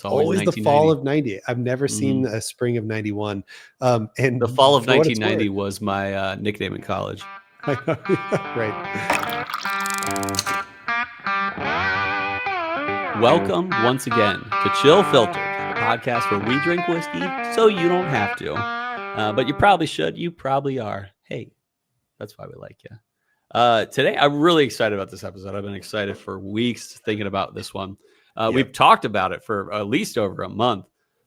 It's always the fall of 90. I've never seen a spring of 91. And the fall of for what it's 1990 worth- was my nickname in college. Right. Welcome once again to Chill Filtered, the podcast where we drink whiskey so you don't have to. But you probably should. You probably are. Hey, that's why we like you. Today, I'm really excited about this episode. I've been excited for weeks thinking about this one. We've talked about it for at least over a month,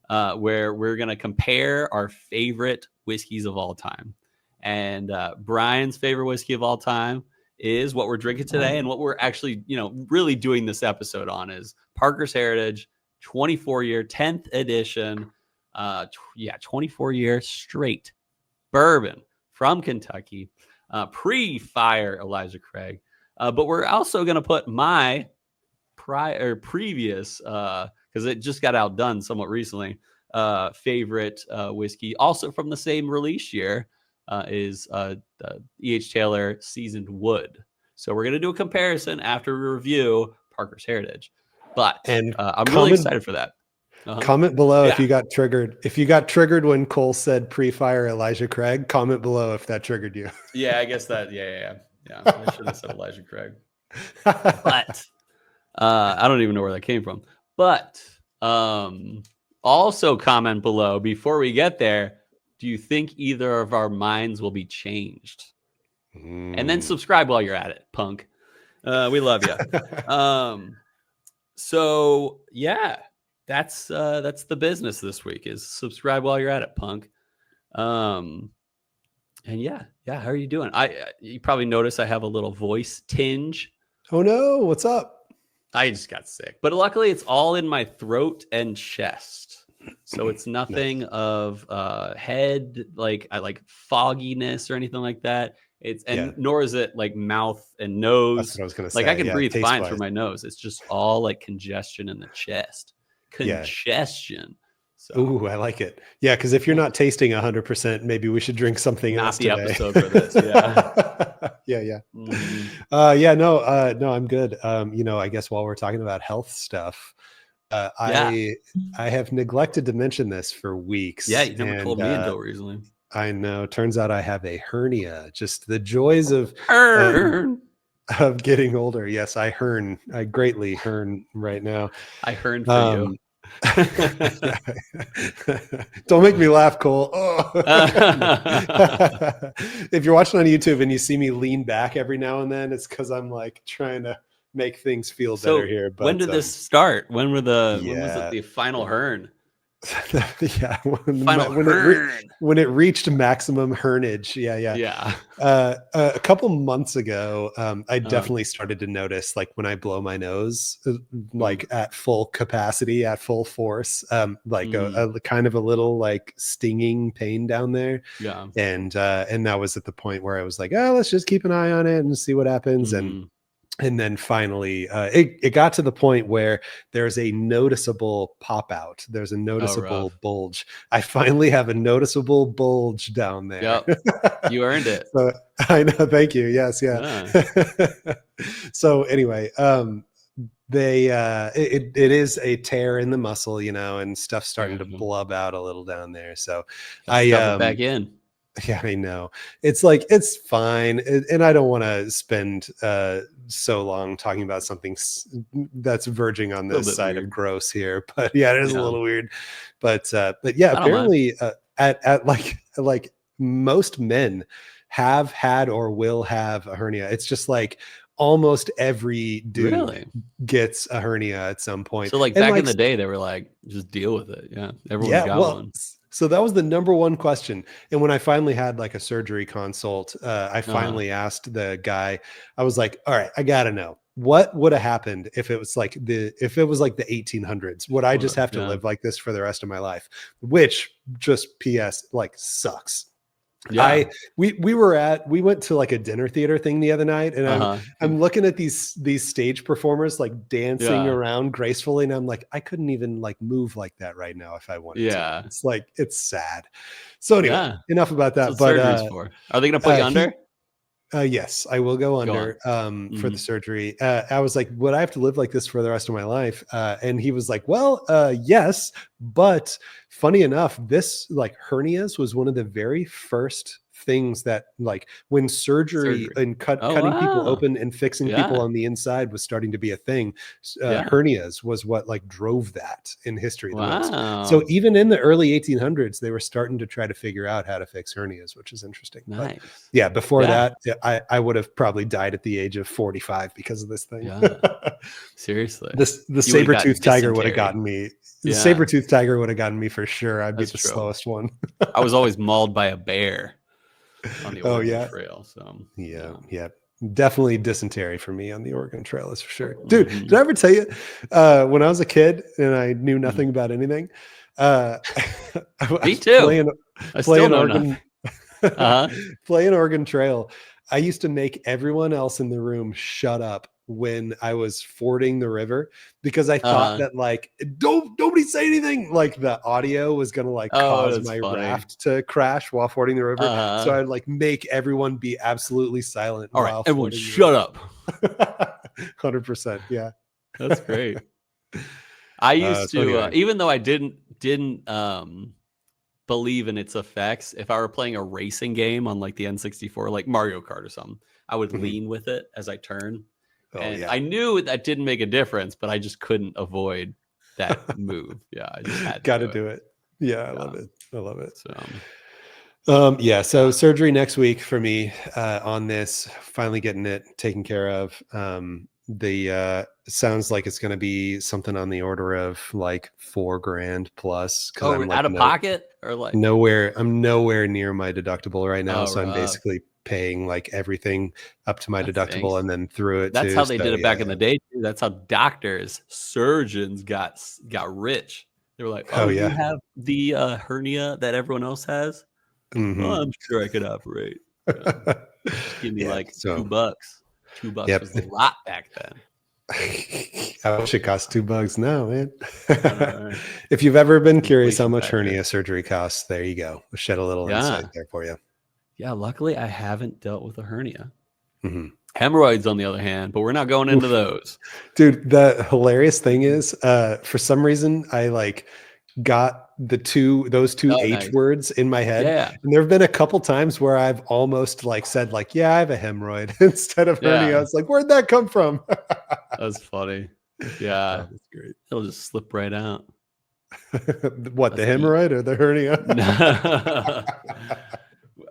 where we're going to compare our favorite whiskeys of all time. And Bryan's favorite whiskey of all time is what we're drinking today. And what we're actually, really doing this episode on is Parker's Heritage 24-year, 10th edition, 24-year straight bourbon from Kentucky, pre-fire Elijah Craig. But we're also going to put my previous, because it just got outdone somewhat recently, favorite whiskey, also from the same release year, is the E.H. Taylor Seasoned Wood. So we're going to do a comparison after we review Parker's Heritage. But I'm really excited for that. Comment below if you got triggered. If you got triggered when Cole said pre-fire Elijah Craig, comment below if that triggered you. Yeah, I guess that. Yeah. I should have said Elijah Craig. But I don't even know where that came from. But also comment below before we get there. Do you think either of our minds will be changed? And then subscribe while you're at it, punk. We love you. So yeah, that's the business this week is subscribe while you're at it, punk. And yeah. How are you doing? You probably noticed I have a little voice tinge. Oh no, what's up? I just got sick, but luckily it's all in my throat and chest. So it's nothing of head, like fogginess or anything like that. Nor is it like mouth and nose. That's what I was going to say. Like I can breathe fine through my nose. It's just all like congestion in the chest. Congestion. So. Ooh, I like it. Yeah, because if you're not tasting 100%, maybe we should drink something else today. Not the episode for this. Yeah. Yeah. Mm-hmm. No, I'm good. I guess while we're talking about health stuff, I have neglected to mention this for weeks. Yeah, you never told me until recently. I know. Turns out I have a hernia. Just the joys of getting older. Yes, I greatly hern right now. I hern for you. Don't make me laugh, Cole. Oh. If you're watching on YouTube and you see me lean back every now and then, it's because I'm like trying to make things feel better here. But when did this start? When was it the final hern? Yeah, when it reached maximum hernage. Yeah. A couple months ago, I definitely started to notice, like when I blow my nose, like at full capacity, at full force, a kind of a little like stinging pain down there. Yeah, and that was at the point where I was like, oh, let's just keep an eye on it and see what happens. And then finally, it got to the point where there's a noticeable pop out. There's a noticeable bulge. I finally have a noticeable bulge down there. Yep. You earned it. So, I know. Thank you. Yes. Yeah. So anyway, it is a tear in the muscle, and stuff starting to blub out a little down there. So I back in. Yeah, I know. It's like, it's fine. And I don't want to spend so long talking about something that's verging on the side of gross here. But yeah, it is a little weird. But yeah, apparently at like most men have had or will have a hernia. It's just like almost every dude gets a hernia at some point. So like back in the day, they were like, just deal with it. Yeah, everyone's got one. So that was the number one question. And when I finally had like a surgery consult, I finally asked the guy, I was like, all right, I got to know, what would have happened if it was like the 1800s? Would I just have to live like this for the rest of my life? Which, just PS, like, sucks. Yeah. We went to like a dinner theater thing the other night, and I'm looking at these stage performers like dancing around gracefully, and I'm like, I couldn't even like move like that right now if I wanted to. It's like, it's sad. So anyway, enough about that. But are they gonna put you under? Yes, I will go Go under for the Mhm. surgery. I was like, would I have to live like this for the rest of my life? And he was like, well, yes, but funny enough, this like hernias was one of the very first things that like when surgery Surgery. and Oh, cutting people wow. open and fixing people Yeah. on the inside was starting to be a thing. Yeah. Hernias was what like drove that in history the most. So Wow. even in the early 1800s, they were starting to try to figure out how to fix hernias, which is interesting. But Nice. yeah, before Yeah. that, I would have probably died at the age of 45 because of this thing. Yeah. Seriously. The You would have gotten saber-toothed tiger would have dysentery. gotten me. The Yeah. saber-toothed tiger would have gotten me for sure. I'd be That's the true. slowest one. I was always mauled by a bear on the Oh Oregon yeah. Trail. So, Yeah, yeah. yeah. Definitely dysentery for me on the Oregon Trail, that's for sure. Dude, did Mhm. I ever tell you when I was a kid and I knew Mhm. nothing about anything? Uh I Me was too. I still playing know nothing. Oregon Uh-huh. playing Oregon Trail. I used to make everyone else in the room shut up when I was fording the river because I thought Uh-huh. that like nobody say anything, like the audio was gonna like Oh, cause that's my funny. raft to crash while fording the river. So Uh-huh. I'd like make everyone be absolutely silent All right, while everyone fording the shut river. up. 100%. Yeah. That's great. I used So to, anyway. even though I didn't believe in its effects, if I were playing a racing game on like the N64, like Mario Kart or something, I would Mhm. lean with it as I turn. Oh And yeah. I knew that didn't make a difference, but I just couldn't avoid that move. Yeah, I just had to Got to do it. do it. Yeah, I Yeah. love it. I love it. So, Yeah, so surgery next week for me on this, finally getting it taken care of. The sounds like it's going to be something on the order of like 4 grand plus because oh, I'm like out of pocket or like, I'm nowhere near my deductible right now, oh, so I'm rough. basically paying like everything up to my That deductible stinks. and then through it That's too. how they did So it back in yeah. the day too. That's how doctors, surgeons got rich. They were like, "Oh, Oh you yeah. have the hernia that everyone else has? Hmm. Oh, I'm sure I could operate." Yeah. Just give me Yeah. like So $2. $2 yep. was a lot back then. I wish it cost $2 now, man. I know, right? If you've ever been curious how Inflation much factor. hernia surgery costs, there you go. Shed a little insight Yeah. there for you. Yeah, luckily I haven't dealt with a hernia. Mhm. Hemorrhoids on the other hand, but we're not going into Oof. those. Dude, the hilarious thing Mhm. is, for some reason, I like got those two Oh, H nice. words in my head. Yeah. And there have been a couple times where I've almost like said like, yeah, I have a hemorrhoid instead of hernia. Yeah. It's like, where'd that come from? That's funny. Yeah. Oh, that's great. It'll just slip right out. What, the That's the hemorrhoid or the hernia?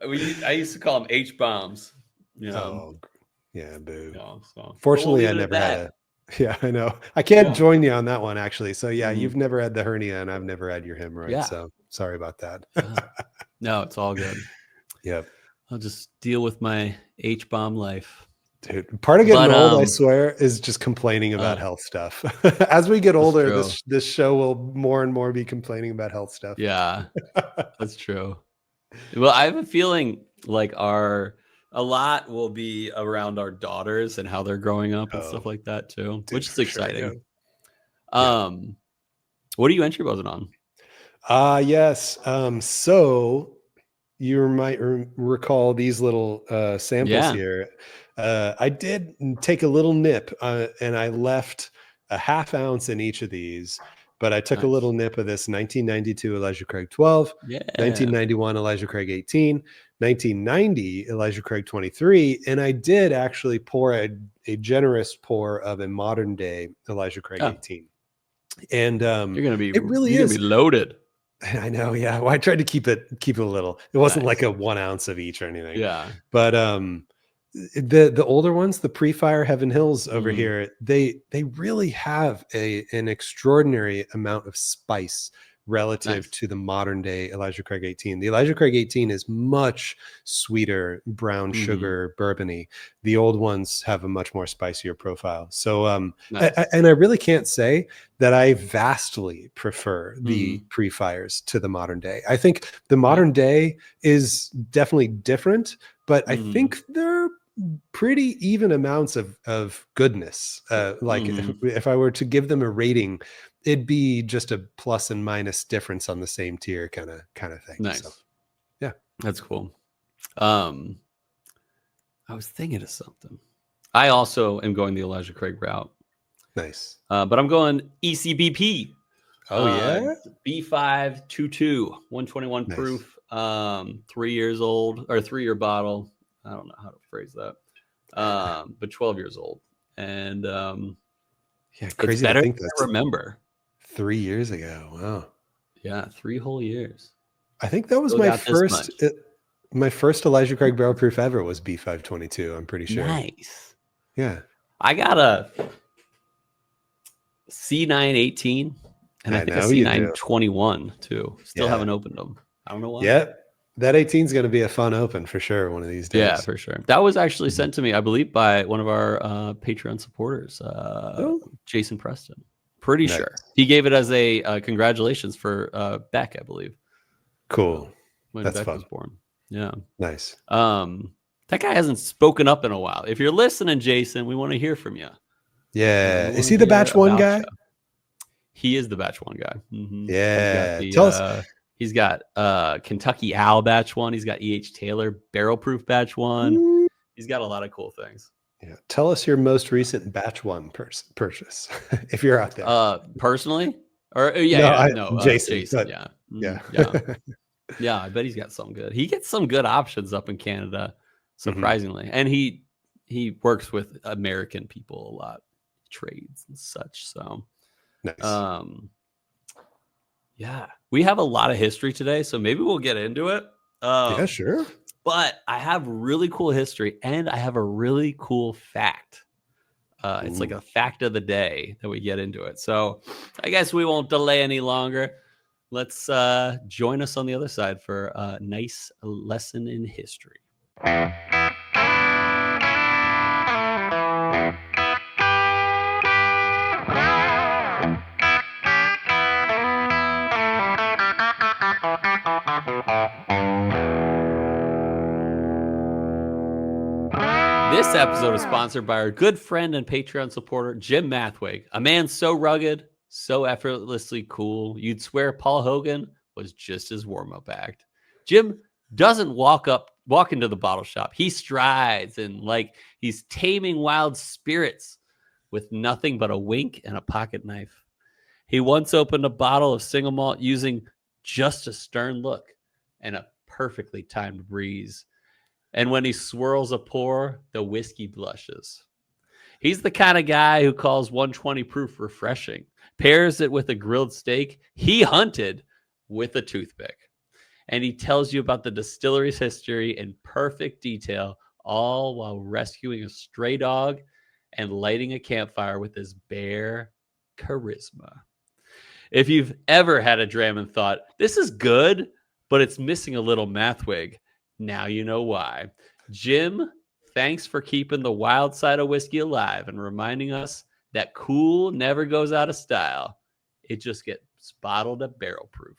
I used to call them H bombs. Oh, yeah, boo. So but we'll Fortunately, leave I it at never had that. a yeah, I know. I can't Yeah. join you on that one actually. So yeah, Mhm. you've never had the hernia and I've never had your hemorrhoid. Yeah. So sorry about that. Yeah. No, it's all good. Yep. I'll just deal with my H bomb life. Dude, part of getting But old, I swear, is just complaining about uh, health stuff. As we get that's older, true. this show will more and more be complaining about health stuff. Yeah, that's true. Well, I have a feeling like a lot will be around our daughters and how they're growing up and Oh, stuff like that too, dude, which is for sure. Yeah. exciting. Yeah. Um, what are you entry buzzing on? Yes. So you might recall these little samples Yeah. here. I did take a little nip and I left a half ounce in each of these, but I took a little Nice. nip of this 1992 Elijah Craig 12, Yeah. 1991 Elijah Craig 18, 1990 Elijah Craig 23, and I did actually pour a generous pour of a modern day Elijah Craig Oh, 18. And you're gonna be it really you're gonna be is. loaded. I know, yeah. Well, I tried to keep it a little. It wasn't like Nice. a 1 ounce of each or anything. Yeah. But the older ones, the pre-fire Heaven Hills over Mhm. here, they really have an extraordinary amount of spice relative Nice. to the modern day Elijah Craig 18. The Elijah Craig 18 is much sweeter, brown Mhm. sugar, bourbony. The old ones have a much more spicier profile. So Nice. and I really can't say that I vastly prefer the Mhm. pre-fires to the modern day. I think the Yeah. modern day is definitely different, but I Mhm. think they're pretty even amounts of goodness. Like Mhm. if I were to give them a rating, it'd be just a plus and minus difference on the same tier kind of thing. So Nice. yeah. That's cool. Um, I was thinking of something. I also am going the Elijah Craig route. Nice. But I'm going ECBP. Oh, yeah? B522, 121 Nice. proof, 3 years old, or 3-year bottle. I don't know how to phrase that. But 12 years old. And yeah, crazy it's better to think than that's I remember. 3 years ago. Wow. Yeah, 3 whole years. I think that was Still got this much. my first Elijah Craig barrel proof ever was B522, I'm pretty sure. Nice. Yeah. I got a C918, and I think a know you do. C921 too. Still Yeah. haven't opened them. I don't know why. Yeah. That 18 is going to be a fun open for sure one of these days. Yeah, for sure. That was actually sent to me, I believe, by one of our Patreon supporters, Jason Preston. Pretty Nice. sure. He gave it as a congratulations for Beck, I believe. Cool. When That's Beck fun. was born. Yeah. Nice. That guy hasn't spoken up in a while. If you're listening, Jason, we want to hear from you. Yeah. Is he the batch one guy? You. He is the batch one guy. Mm-hmm. Yeah. Tell us. He's got Kentucky Owl batch one. He's got E.H. Taylor barrel proof batch one. Ooh. He's got a lot of cool things. Yeah. Tell us your most recent batch one purchase if you're out there. Personally? Or Jason. Yeah. Yeah, I bet he's got some good. He gets some good options up in Canada, surprisingly. And he works with American people a lot, trades and such. So nice. Yeah, we have a lot of history today, so maybe we'll get into it. Yeah, sure. But I have really cool history, and I have a really cool fact. It's like a fact of the day that we get into it. So I guess we won't delay any longer. Let's join us on the other side for a nice lesson in history. This episode is sponsored by our good friend and Patreon supporter, Jim Mathwig, a man so rugged, so effortlessly cool, you'd swear Paul Hogan was just his warm-up act. Jim doesn't walk into the bottle shop. He strides and like he's taming wild spirits with nothing but a wink and a pocket knife. He once opened a bottle of single malt using just a stern look and a perfectly timed breeze. And when he swirls a pour, the whiskey blushes. He's the kind of guy who calls 120 proof refreshing, pairs it with a grilled steak he hunted with a toothpick. And he tells you about the distillery's history in perfect detail, all while rescuing a stray dog and lighting a campfire with his bare charisma. If you've ever had a dram and thought, this is good, but it's missing a little Mathwig, now you know why. Jim, thanks for keeping the wild side of whiskey alive and reminding us that cool never goes out of style. It just gets bottled at barrel proof.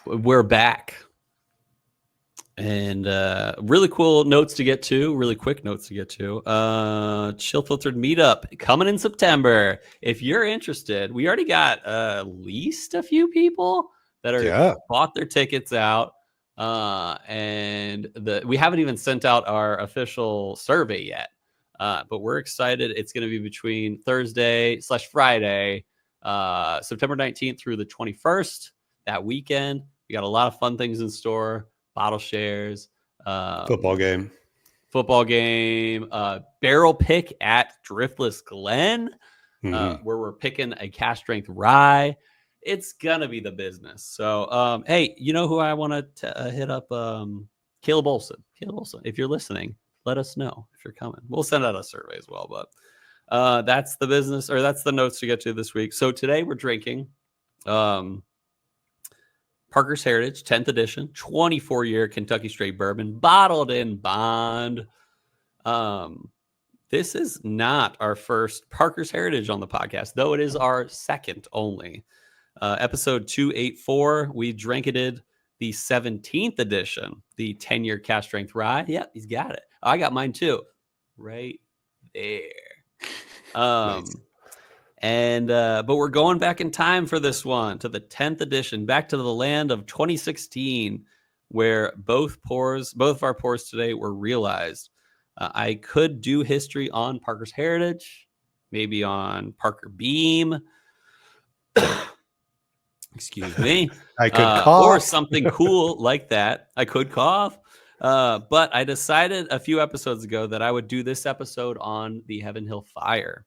We're back. And really cool notes to get to, really quick notes to get to. Chill Filtered Meetup coming in September. If you're interested, we already got at least a few people that are bought their tickets out. And we haven't even sent out our official survey yet. But we're excited. It's going to be between Thursday/Friday, September 19th through the 21st, that weekend. We got a lot of fun things in store. Bottle shares, football game, barrel pick at Driftless Glen, where we're picking a cask strength rye. It's gonna be the business. So, hey, you know who I want to hit up? Caleb Olson. Caleb Olson, if you're listening, let us know if you're coming. We'll send out a survey as well. But that's the business, or that's the notes to get to this week. So today we're drinking. Parker's Heritage, 10th edition, 24-year Kentucky Straight Bourbon, bottled in bond. This is not our first Parker's Heritage on the podcast, though it is our second only. Episode 284, we drank-ited the 17th edition, the 10-year cask strength rye. Yep, he's got it. I got mine too. Right there. Nice. And but we're going back in time for this one, to the 10th edition, back to the land of 2016, where both of our pours today were realized. I could do history on Parker's Heritage, maybe on Parker Beam. Excuse me. I could cough. Or something cool like that. I could cough. But I decided a few episodes ago that I would do this episode on the Heaven Hill Fire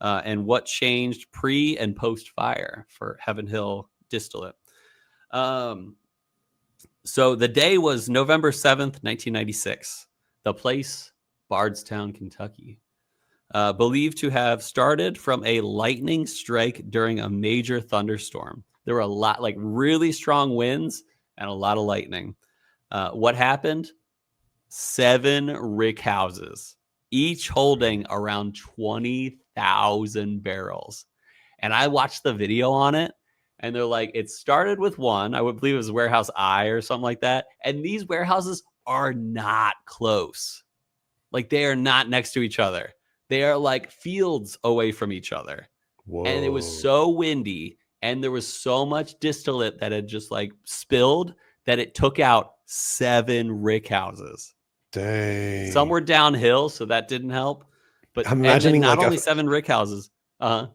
and what changed pre and post fire for Heaven Hill distillate. So the day was November 7th, 1996. The place, Bardstown, Kentucky. Believed to have started from a lightning strike during a major thunderstorm. There were a lot, like really strong winds and a lot of lightning. What happened? 7 rick houses, each holding around 20,000 barrels. And I watched the video on it, and they're like, it started with one. I would believe it was Warehouse I or something like that. And these warehouses are not close. Like, they are not next to each other. They are like fields away from each other. Whoa. And it was so windy, and there was so much distillate that had just like spilled that it took out 7 rick houses. Dang. Some were downhill, so that didn't help. But I'm imagining not only 7 rick houses. I'm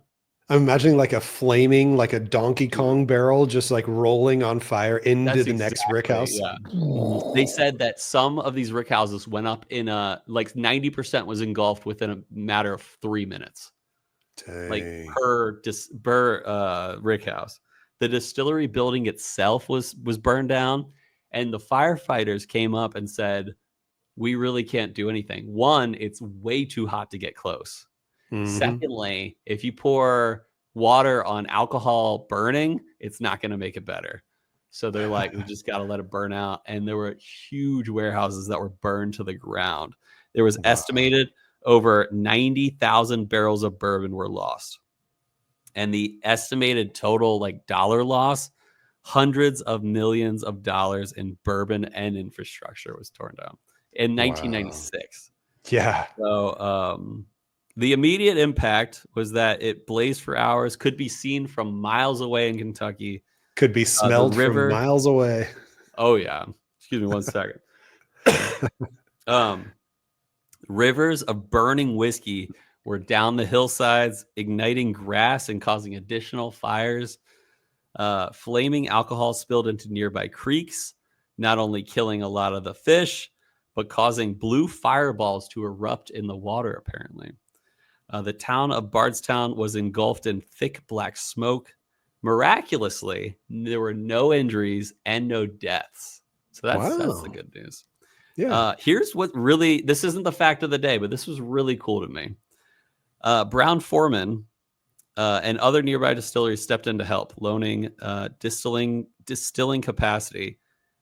imagining like a flaming, like a Donkey Kong barrel just like rolling on fire into the next rick house. Yeah. They said that some of these rick houses went up in like 90% was engulfed within a matter of 3 minutes. Dang. Like per rick house. The distillery building itself was burned down, and the firefighters came up and said, we really can't do anything. One, it's way too hot to get close. Mm-hmm. Secondly, if you pour water on alcohol burning, it's not going to make it better. So they're like, we just got to let it burn out. And there were huge warehouses that were burned to the ground. There was estimated over 90,000 barrels of bourbon were lost. And the estimated total like dollar loss, hundreds of millions of dollars in bourbon and infrastructure was torn down in 1996. Yeah. So the immediate impact was that it blazed for hours, could be seen from miles away in Kentucky. Could be smelled from miles away. Oh, yeah. Excuse me 1 second. Rivers of burning whiskey were down the hillsides, igniting grass and causing additional fires. Flaming alcohol spilled into nearby creeks, not only killing a lot of the fish, but causing blue fireballs to erupt in the water, apparently. The town of Bardstown was engulfed in thick black smoke. Miraculously, there were no injuries and no deaths. So that's the good news. Yeah. Here's what really, this isn't the fact of the day, but this was really cool to me. Brown Foreman and other nearby distilleries stepped in to help, loaning distilling capacity.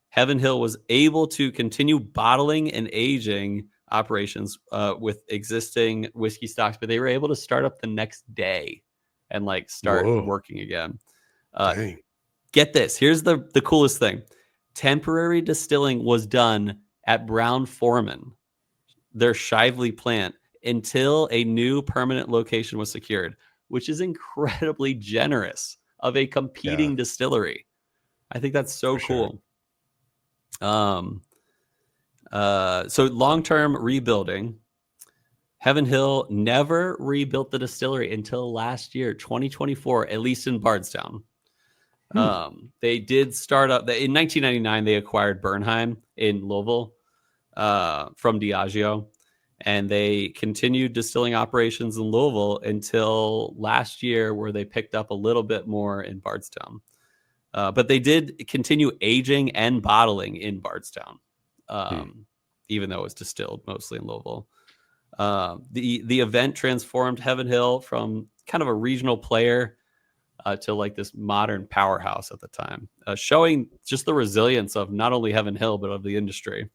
Heaven Hill was able to continue bottling and aging operations with existing whiskey stocks, but they were able to start up the next day and like start working again. Get this. Here's the coolest thing. Temporary distilling was done at Brown Foreman, their Shively plant, until a new permanent location was secured, which is incredibly generous of a competing distillery. I think that's so cool. Sure. So long-term rebuilding. Heaven Hill never rebuilt the distillery until last year, 2024, at least in Bardstown. They did start up in 1999. They acquired Bernheim in Louisville from Diageo, and they continued distilling operations in Louisville until last year, where they picked up a little bit more in Bardstown. But they did continue aging and bottling in Bardstown, even though it was distilled mostly in Louisville. The event transformed Heaven Hill from kind of a regional player to like this modern powerhouse at the time, showing just the resilience of not only Heaven Hill, but of the industry.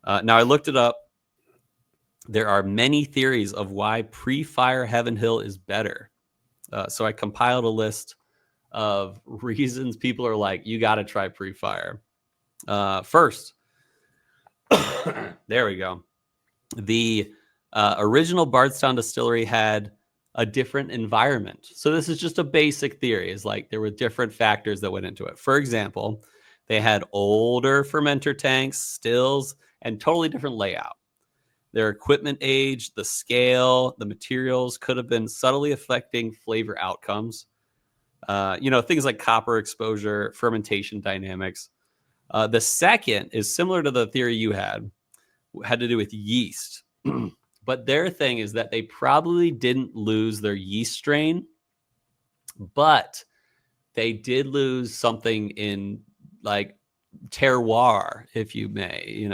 Now, I looked it up. There are many theories of why pre-fire Heaven Hill is better. So I compiled a list of reasons people are like, you got to try pre-fire. First, there we go. The original Bardstown distillery had a different environment. So this is just a basic theory. Is like there were different factors that went into it. For example, they had older fermenter tanks, stills, and totally different layout. Their equipment age, the scale, the materials could have been subtly affecting flavor outcomes. Things like copper exposure, fermentation dynamics. The second is similar to the theory you had to do with yeast. But their thing is that they probably didn't lose their yeast strain, but they did lose something in like terroir, if you may.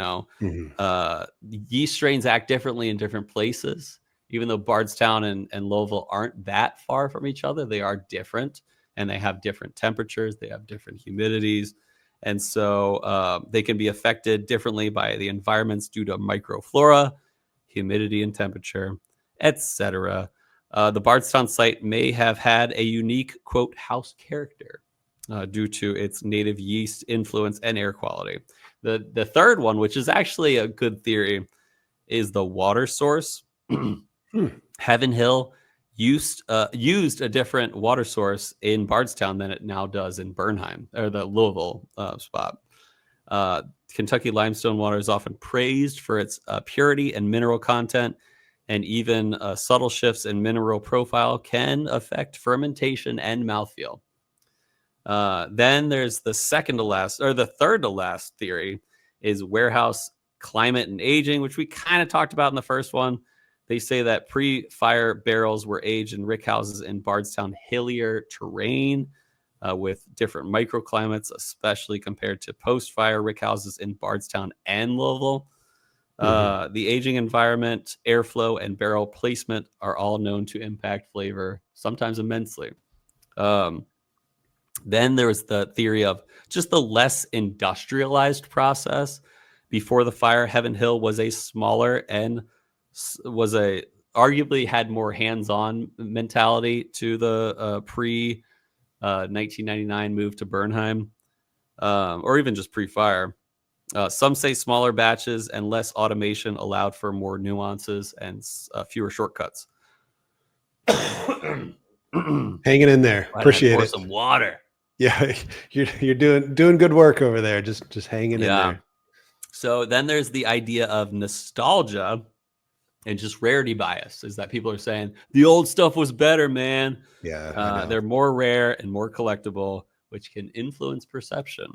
Yeast strains act differently in different places. Even though Bardstown and Louisville aren't that far from each other, they are different, and they have different temperatures. They have different humidities. And so they can be affected differently by the environments due to microflora, humidity and temperature, etc. The Bardstown site may have had a unique, quote, house character due to its native yeast influence and air quality. The third one, which is actually a good theory, is the water source. Heaven Hill used a different water source in Bardstown than it now does in Bernheim, or the Louisville spot. Kentucky limestone water is often praised for its purity and mineral content, and even subtle shifts in mineral profile can affect fermentation and mouthfeel. Then there's the third to last theory is warehouse climate and aging, which we kind of talked about in the first one. They say that pre-fire barrels were aged in rickhouses in Bardstown hillier terrain with different microclimates, especially compared to post-fire rickhouses in Bardstown and Louisville. The aging environment, airflow, and barrel placement are all known to impact flavor, sometimes immensely. Then there was the theory of just the less industrialized process. Before the fire, Heaven Hill was a smaller and arguably had more hands-on mentality to the pre-1999 move to Bernheim, or even just pre-fire. Some say smaller batches and less automation allowed for more nuances and fewer shortcuts. Hanging in there. Appreciate it. Some water. Yeah, you're doing good work over there. Just hanging in there. So then there's the idea of nostalgia and just rarity bias, is that people are saying the old stuff was better, man. Yeah, they're more rare and more collectible, which can influence perception.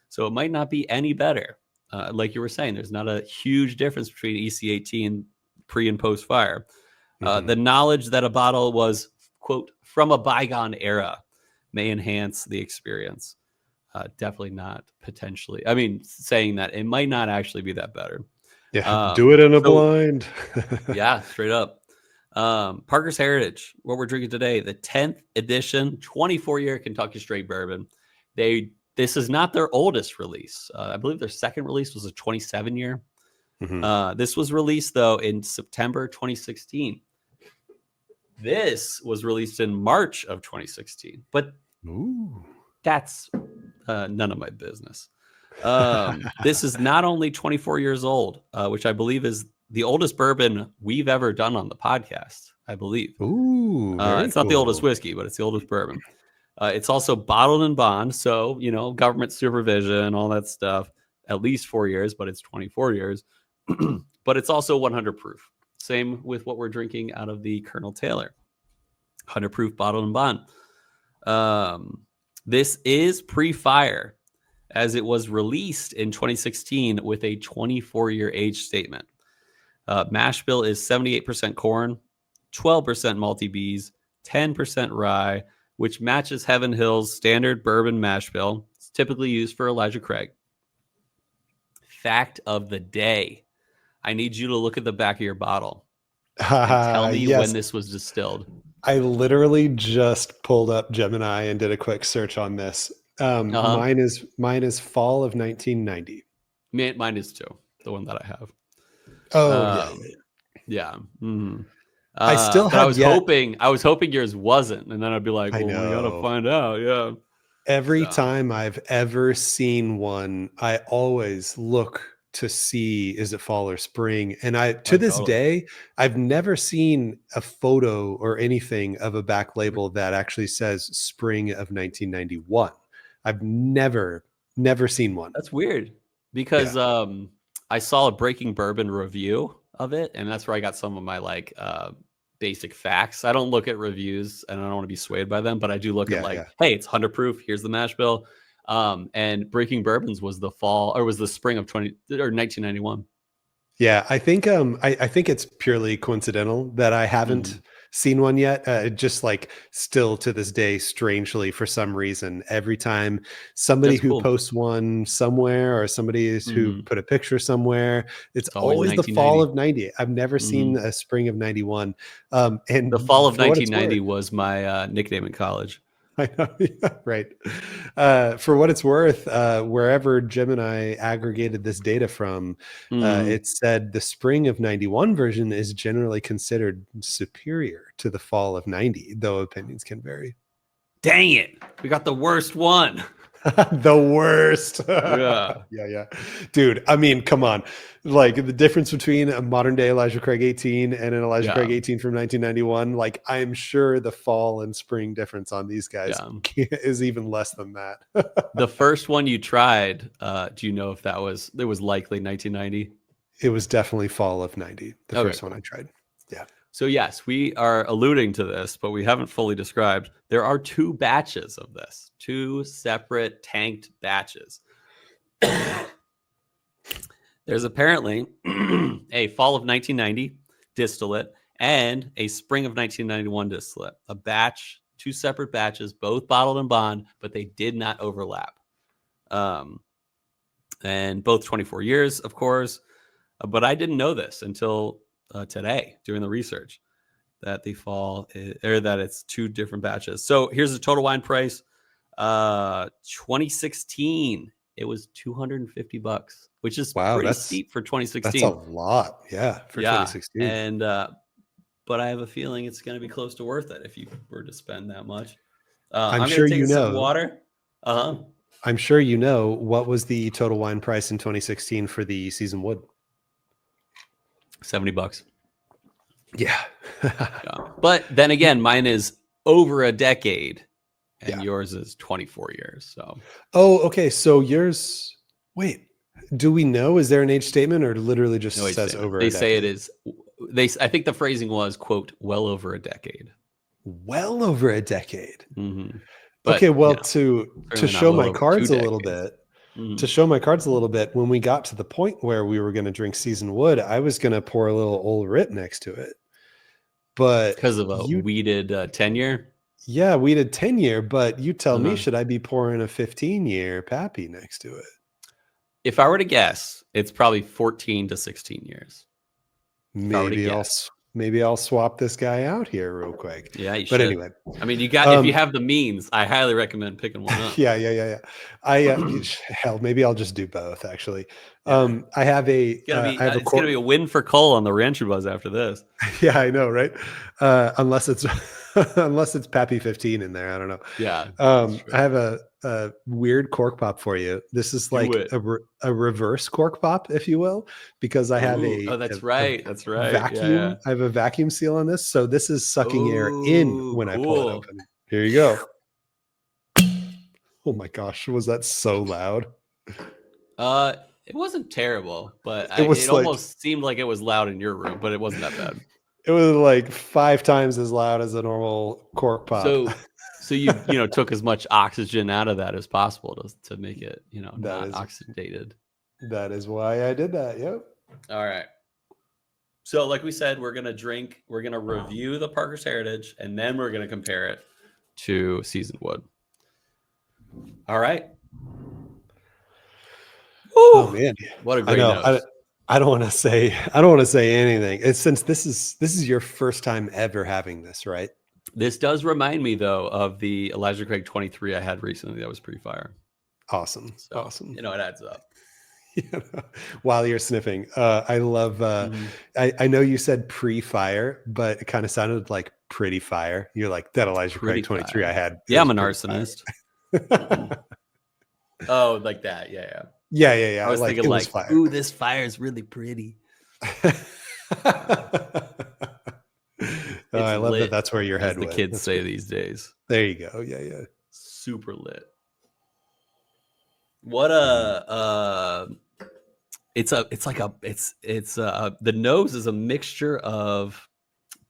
So it might not be any better. Like you were saying, there's not a huge difference between EC18 pre and post fire. The knowledge that a bottle was, quote, from a bygone era may enhance the experience. Definitely not potentially. I mean, saying that it might not actually be that better. Yeah, do it in a blind. Yeah, straight up. Parker's Heritage, what we're drinking today, the 10th edition, 24-year Kentucky Straight Bourbon. This is not their oldest release. I believe their second release was a 27-year. This was released, though, in September 2016. This was released in March of 2016. But that's none of my business. This is not only 24 years old, which I believe is the oldest bourbon we've ever done on the podcast, I believe. It's not the oldest whiskey, but it's the oldest bourbon. It's also bottled in bond. So, government supervision, all that stuff, at least 4 years, but it's 24 years. But it's also 100 proof. Same with what we're drinking out of the Colonel Taylor. 100 proof bottled in bond. This is pre-fire, as it was released in 2016 with a 24-year age statement. Mash bill is 78% corn, 12% malty bees, 10% rye, which matches Heaven Hill's standard bourbon mash bill. It's typically used for Elijah Craig. Fact of the day. I need you to look at the back of your bottle and tell me when this was distilled. I literally just pulled up Gemini and did a quick search on this. Mine is fall of 1990. Mine is too, the one that I have. Yeah. I still have. I was hoping yours wasn't, and then I'd be like, "Well, we gotta find out." Yeah. Every time I've ever seen one, I always look to see is it fall or spring. And to this totally. day, I've never seen a photo or anything of a back label that actually says spring of 1991. I've never seen one. That's weird because I saw a Breaking Bourbon review of it, and that's where I got some of my like basic facts. I don't look at reviews and I don't want to be swayed by them, but I do look at like, hey, it's 100 proof. Here's the mash bill. And Breaking Bourbons was the spring of 1991. Yeah, I think I think it's purely coincidental that I haven't seen one yet. Just like still to this day, strangely, for some reason, every time somebody who posts one somewhere or somebody who put a picture somewhere, it's always the fall of 90. I've never seen a spring of 91. And the fall of 1990 was my nickname in college. I know, right. For what it's worth, wherever Jim and I aggregated this data from, it said the spring of 91 version is generally considered superior to the fall of 90, though opinions can vary. Dang it. We got the worst one. The worst. Yeah. Dude, I mean, come on. Like the difference between a modern day Elijah Craig 18 and an Elijah Craig 18 from 1991, like I'm sure the fall and spring difference on these guys is even less than that. The first one you tried, do you know if it was likely 1990? It was definitely fall of 90. The first one I tried. Yeah. So yes, we are alluding to this, but we haven't fully described. There are 2 batches of this, 2 separate tanked batches. There's apparently a fall of 1990 distillate and a spring of 1991 distillate. A batch, 2 separate batches, both bottled in bond, but they did not overlap. And both 24 years, of course. But I didn't know this until today doing the research that the fall or that it's 2 different batches. So here's the total wine price. 2016, it was $250, which is pretty steep for 2016. That's a lot, for 2016. And but I have a feeling it's going to be close to worth it if you were to spend that much. I'm sure you know. Water. I'm sure you know what was the total wine price in 2016 for the seasoned wood. $70. Yeah. But then again, mine is over a decade and yours is 24 years. So, okay. So yours, wait, do we know, is there an age statement or literally just says over a decade? They say it is. I think the phrasing was, quote, well over a decade. Well over a decade. But, okay. Well, to show my cards a little bit, to show my cards a little bit, when we got to the point where we were going to drink seasoned wood, I was going to pour a little Old Rit next to it. But because of a weeded 10 year? Yeah, weeded 10 year. But you tell me, should I be pouring a 15-year Pappy next to it? If I were to guess, it's probably 14 to 16 years. Maybe I'll swap this guy out here real quick. Yeah, you should. But anyway, I mean, if you have the means, I highly recommend picking one up. Yeah. Hell, maybe I'll just do both. Actually, I have a. It's gonna be a win for Cole on the Rancher Buzz after this. Yeah, I know, right? Unless it's Pappy 15 in there, I don't know. Yeah. I have a weird cork pop for you. This is like a reverse cork pop, if you will, because I have that's right. Vacuum. Yeah. I have a vacuum seal on this, so this is sucking air in when I pull it open. Here you go. Oh my gosh, was that so loud? It wasn't terrible, but it almost seemed like it was loud in your room, but it wasn't that bad. It was like 5 times as loud as a normal cork pop. So you took as much oxygen out of that as possible to make it not oxidated. That is why I did that. Yep. All right. So like we said, we're gonna review the Parker's Heritage, and then we're gonna compare it to seasoned wood. All right. Oh man, what a great nose. I don't want to say anything. It's since this is your first time ever having this, right? This does remind me though of the Elijah Craig 23 I had recently. That was pretty fire. Awesome. So, awesome. It adds up. While you're sniffing, I love. I know you said pre-fire, but it kind of sounded like pretty fire. You're like that Elijah Craig 23 I had. Yeah, I'm an arsonist. Oh, like that. Yeah. Yeah. I was thinking it like, was fire. ooh, this fire is really pretty. I love lit, that. That's where your as head the went. kids That's say great. these days. There you go. Yeah. Super lit. What the nose is a mixture of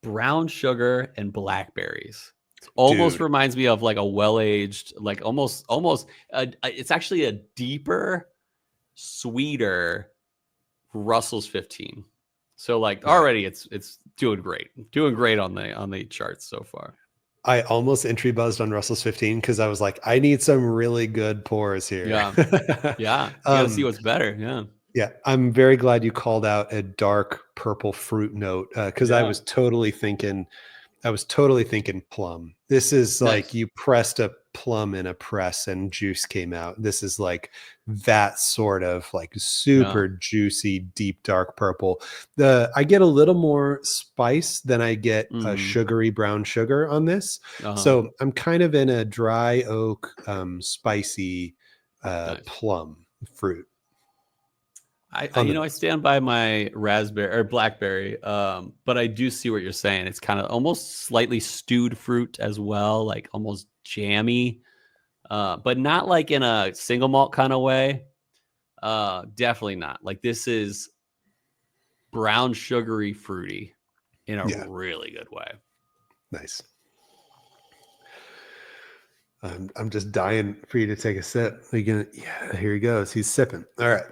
brown sugar and blackberries. It almost Dude. reminds me of like a well-aged, like almost it's actually a deeper, sweeter Russell's 15. So like already it's doing great on the charts so far. I almost entry buzzed on Russell's 15 because I was like, I need some really good pours here. Yeah. You gotta see what's better. Yeah, I'm very glad you called out a dark purple fruit note because I was totally thinking plum. This is like you pressed a plum in a press and juice came out. This is like that sort of like super juicy, deep, dark purple. I get a little more spice than I get a sugary brown sugar on this. So I'm kind of in a dry oak, spicy plum fruit. I stand by my raspberry or blackberry, but I do see what you're saying. It's kind of almost slightly stewed fruit as well, like almost jammy, but not like in a single malt kind of way. Definitely not. Like this is brown sugary fruity in a really good way. Nice. I'm just dying for you to take a sip. Here he goes. He's sipping. All right.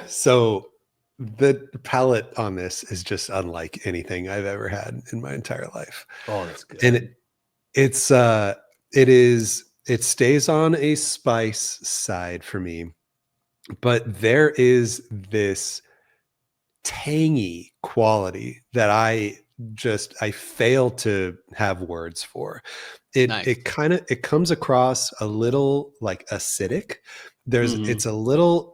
So the palate on this is just unlike anything I've ever had in my entire life. Oh, that's good. And it stays on a spice side for me, but there is this tangy quality that I fail to have words for. It comes across a little like acidic. It's a little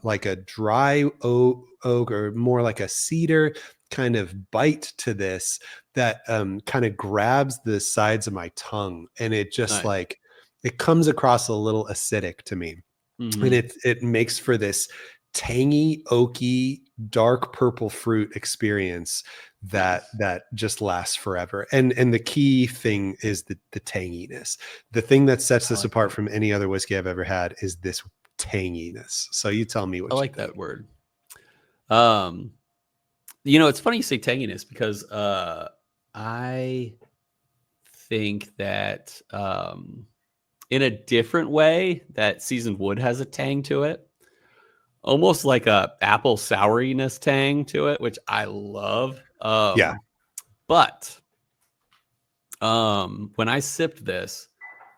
like a dry oak or more like a cedar kind of bite to this that kind of grabs the sides of my tongue, and it just like it comes across a little acidic to me. And it makes for this tangy, oaky, dark purple fruit experience that just lasts forever. And the key thing is the tanginess. The thing that sets this apart from any other whiskey I've ever had is this tanginess. So you tell me what I you like think. that word. It's funny you say tanginess because I think that in a different way that seasoned wood has a tang to it, almost like a apple souriness tang to it, which I love. But when I sipped this,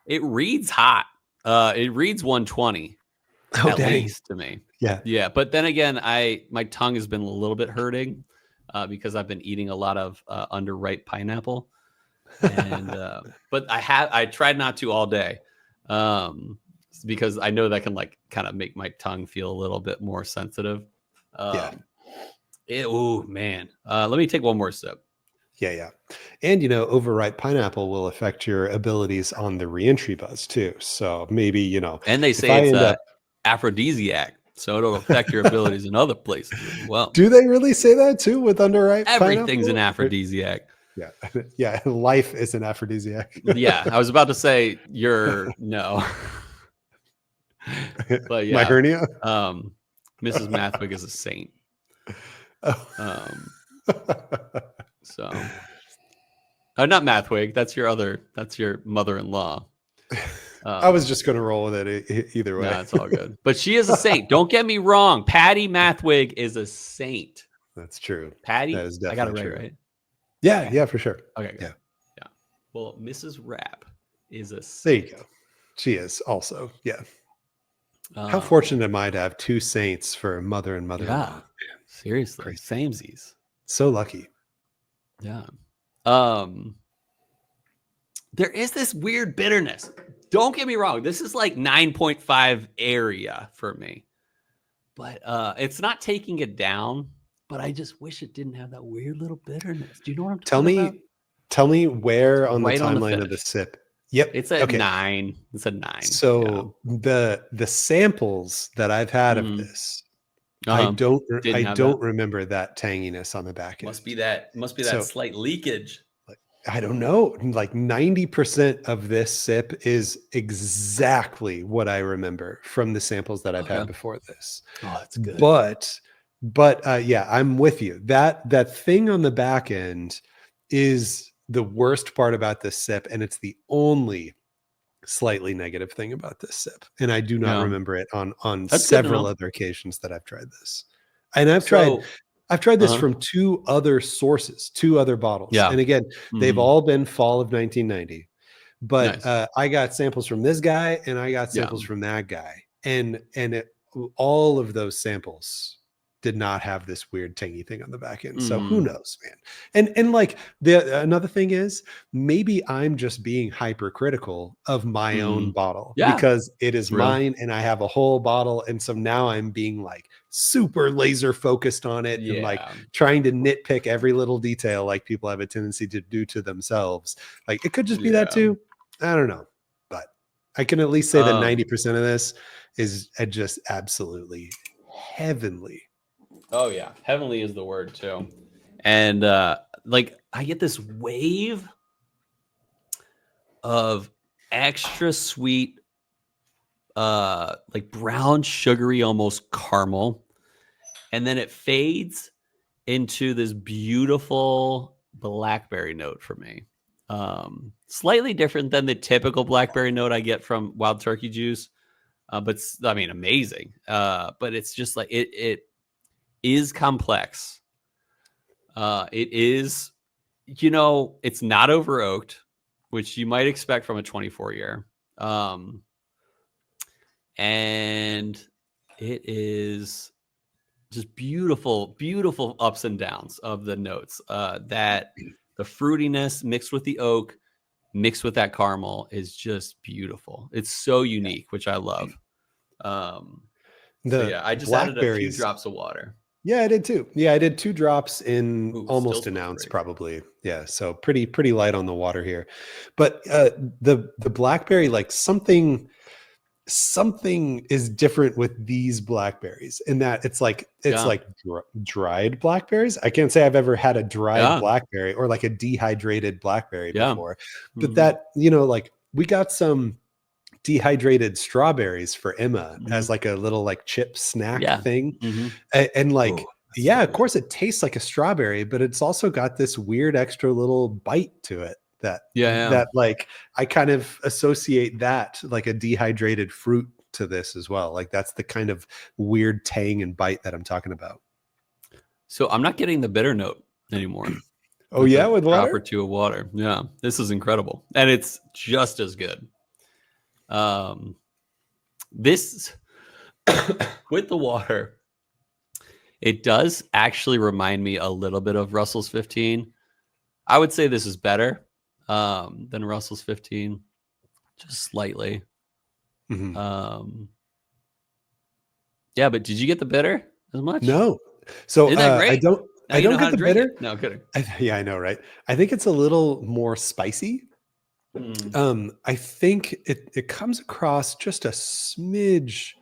it reads hot. It reads 120 at least to me. Yeah. But then again, my tongue has been a little bit hurting because I've been eating a lot of underripe pineapple, and but I tried not to all day because I know that can like kind of make my tongue feel a little bit more sensitive. Oh man, let me take one more sip. Yeah. And, overripe pineapple will affect your abilities on the reentry buzz too. So maybe, and they say it's an aphrodisiac, so it'll affect your abilities in other places as well. Do they really say that too with underripe Everything's pineapple? an aphrodisiac. Yeah. Life is an aphrodisiac. Yeah. I was about to say no. But yeah. My hernia? Mrs. Mathwig is a saint. So, not Mathwig. That's your mother-in-law. I was just going to roll with it either way. No, it's all good. But she is a saint. Don't get me wrong. Patty Mathwig is a saint. That's true. Patty, that is definitely I got it true. right? Yeah, for sure. Okay, good. Yeah. Well, Mrs. Rapp is a saint. There you go. She is also. Yeah. How fortunate am I to have two saints for mother and mother-in-law? Yeah. Seriously. Samesies. So lucky. Yeah. There is this weird bitterness. Don't get me wrong. This is like 9.5 area for me. But it's not taking it down. But I just wish it didn't have that weird little bitterness. Do you know what I'm talking about? Tell me where on right the timeline of the sip Yep. It's a Okay. 9. It's a 9. So the samples that I've had of Mhm. this, I Uh-huh. Didn't have don't that. remember that tanginess on the back end. Must be that So slight leakage. I don't know. Like 90% of this sip is exactly what I remember from the samples that I've had before this. Oh, that's good. But yeah, I'm with you. That thing on the back end is the worst part about this sip, and it's the only slightly negative thing about this sip. And I do not Yeah. remember it on That's good to several know. other occasions that I've tried this. And I've So, tried this uh-huh. from 2 other sources, 2 other bottles. Yeah. And again, they've Mhm. all been fall of 1990. But Nice. I got samples from this guy and I got Yeah. samples from that guy. And all of those samples did not have this weird tangy thing on the back end. So who Mhm. knows, man? And like another thing is, maybe I'm just being hypercritical of my own Mhm. bottle Yeah. because it is It's real. mine and I have a whole bottle. And so now I'm being like super laser focused on it and like Yeah. trying to nitpick every little detail like people have a tendency to do to themselves. Like it could just be that Yeah. too. I don't know. But I can at least say that 90% of this is just absolutely heavenly. Oh yeah, heavenly is the word too. And like I get this wave of extra sweet like brown sugary almost caramel, and then it fades into this beautiful blackberry note for me. Slightly different than the typical blackberry note I get from wild turkey juice, but I mean amazing. But it's just like it is complex. It is, it's not over oaked, which you might expect from a 24 year. And it is just beautiful, beautiful ups and downs of the notes. That the fruitiness mixed with the oak, mixed with that caramel is just beautiful. It's so unique, which I love. So The yeah, I just added a few blackberries. drops of water. Yeah, I did too. Yeah, I did 2 drops in Ooh, almost still an smells ounce, great. probably. Yeah, so pretty light on the water here. But the blackberry, like something is different with these blackberries in that it's like Yeah. dried blackberries. I can't say I've ever had a dried Yeah. blackberry or like a dehydrated blackberry Yeah. before. But Mhm. that, like we got some dehydrated strawberries for Emma as Mhm. like a little like chip snack Yeah. thing. Mhm. And like, Oh, that's yeah, so of good. course it tastes like a strawberry, but it's also got this weird extra little bite to it Yeah. like I kind of associate that like a dehydrated fruit to this as well. Like that's the kind of weird tang and bite that I'm talking about. So I'm not getting the bitter note anymore Oh with yeah, a with drop water? or 2 of water. Yeah. This is incredible. And it's just as good. This with the water, it does actually remind me a little bit of Russell's 15. I would say this is better than Russell's 15, just slightly. Mhm. Yeah, but did you get the bitter as much? No. So Isn't that I great? don't Now you know how get to the drink it. bitter. No, kidding. Yeah, I know, right? I think it's a little more spicy. I think it comes across just a smidge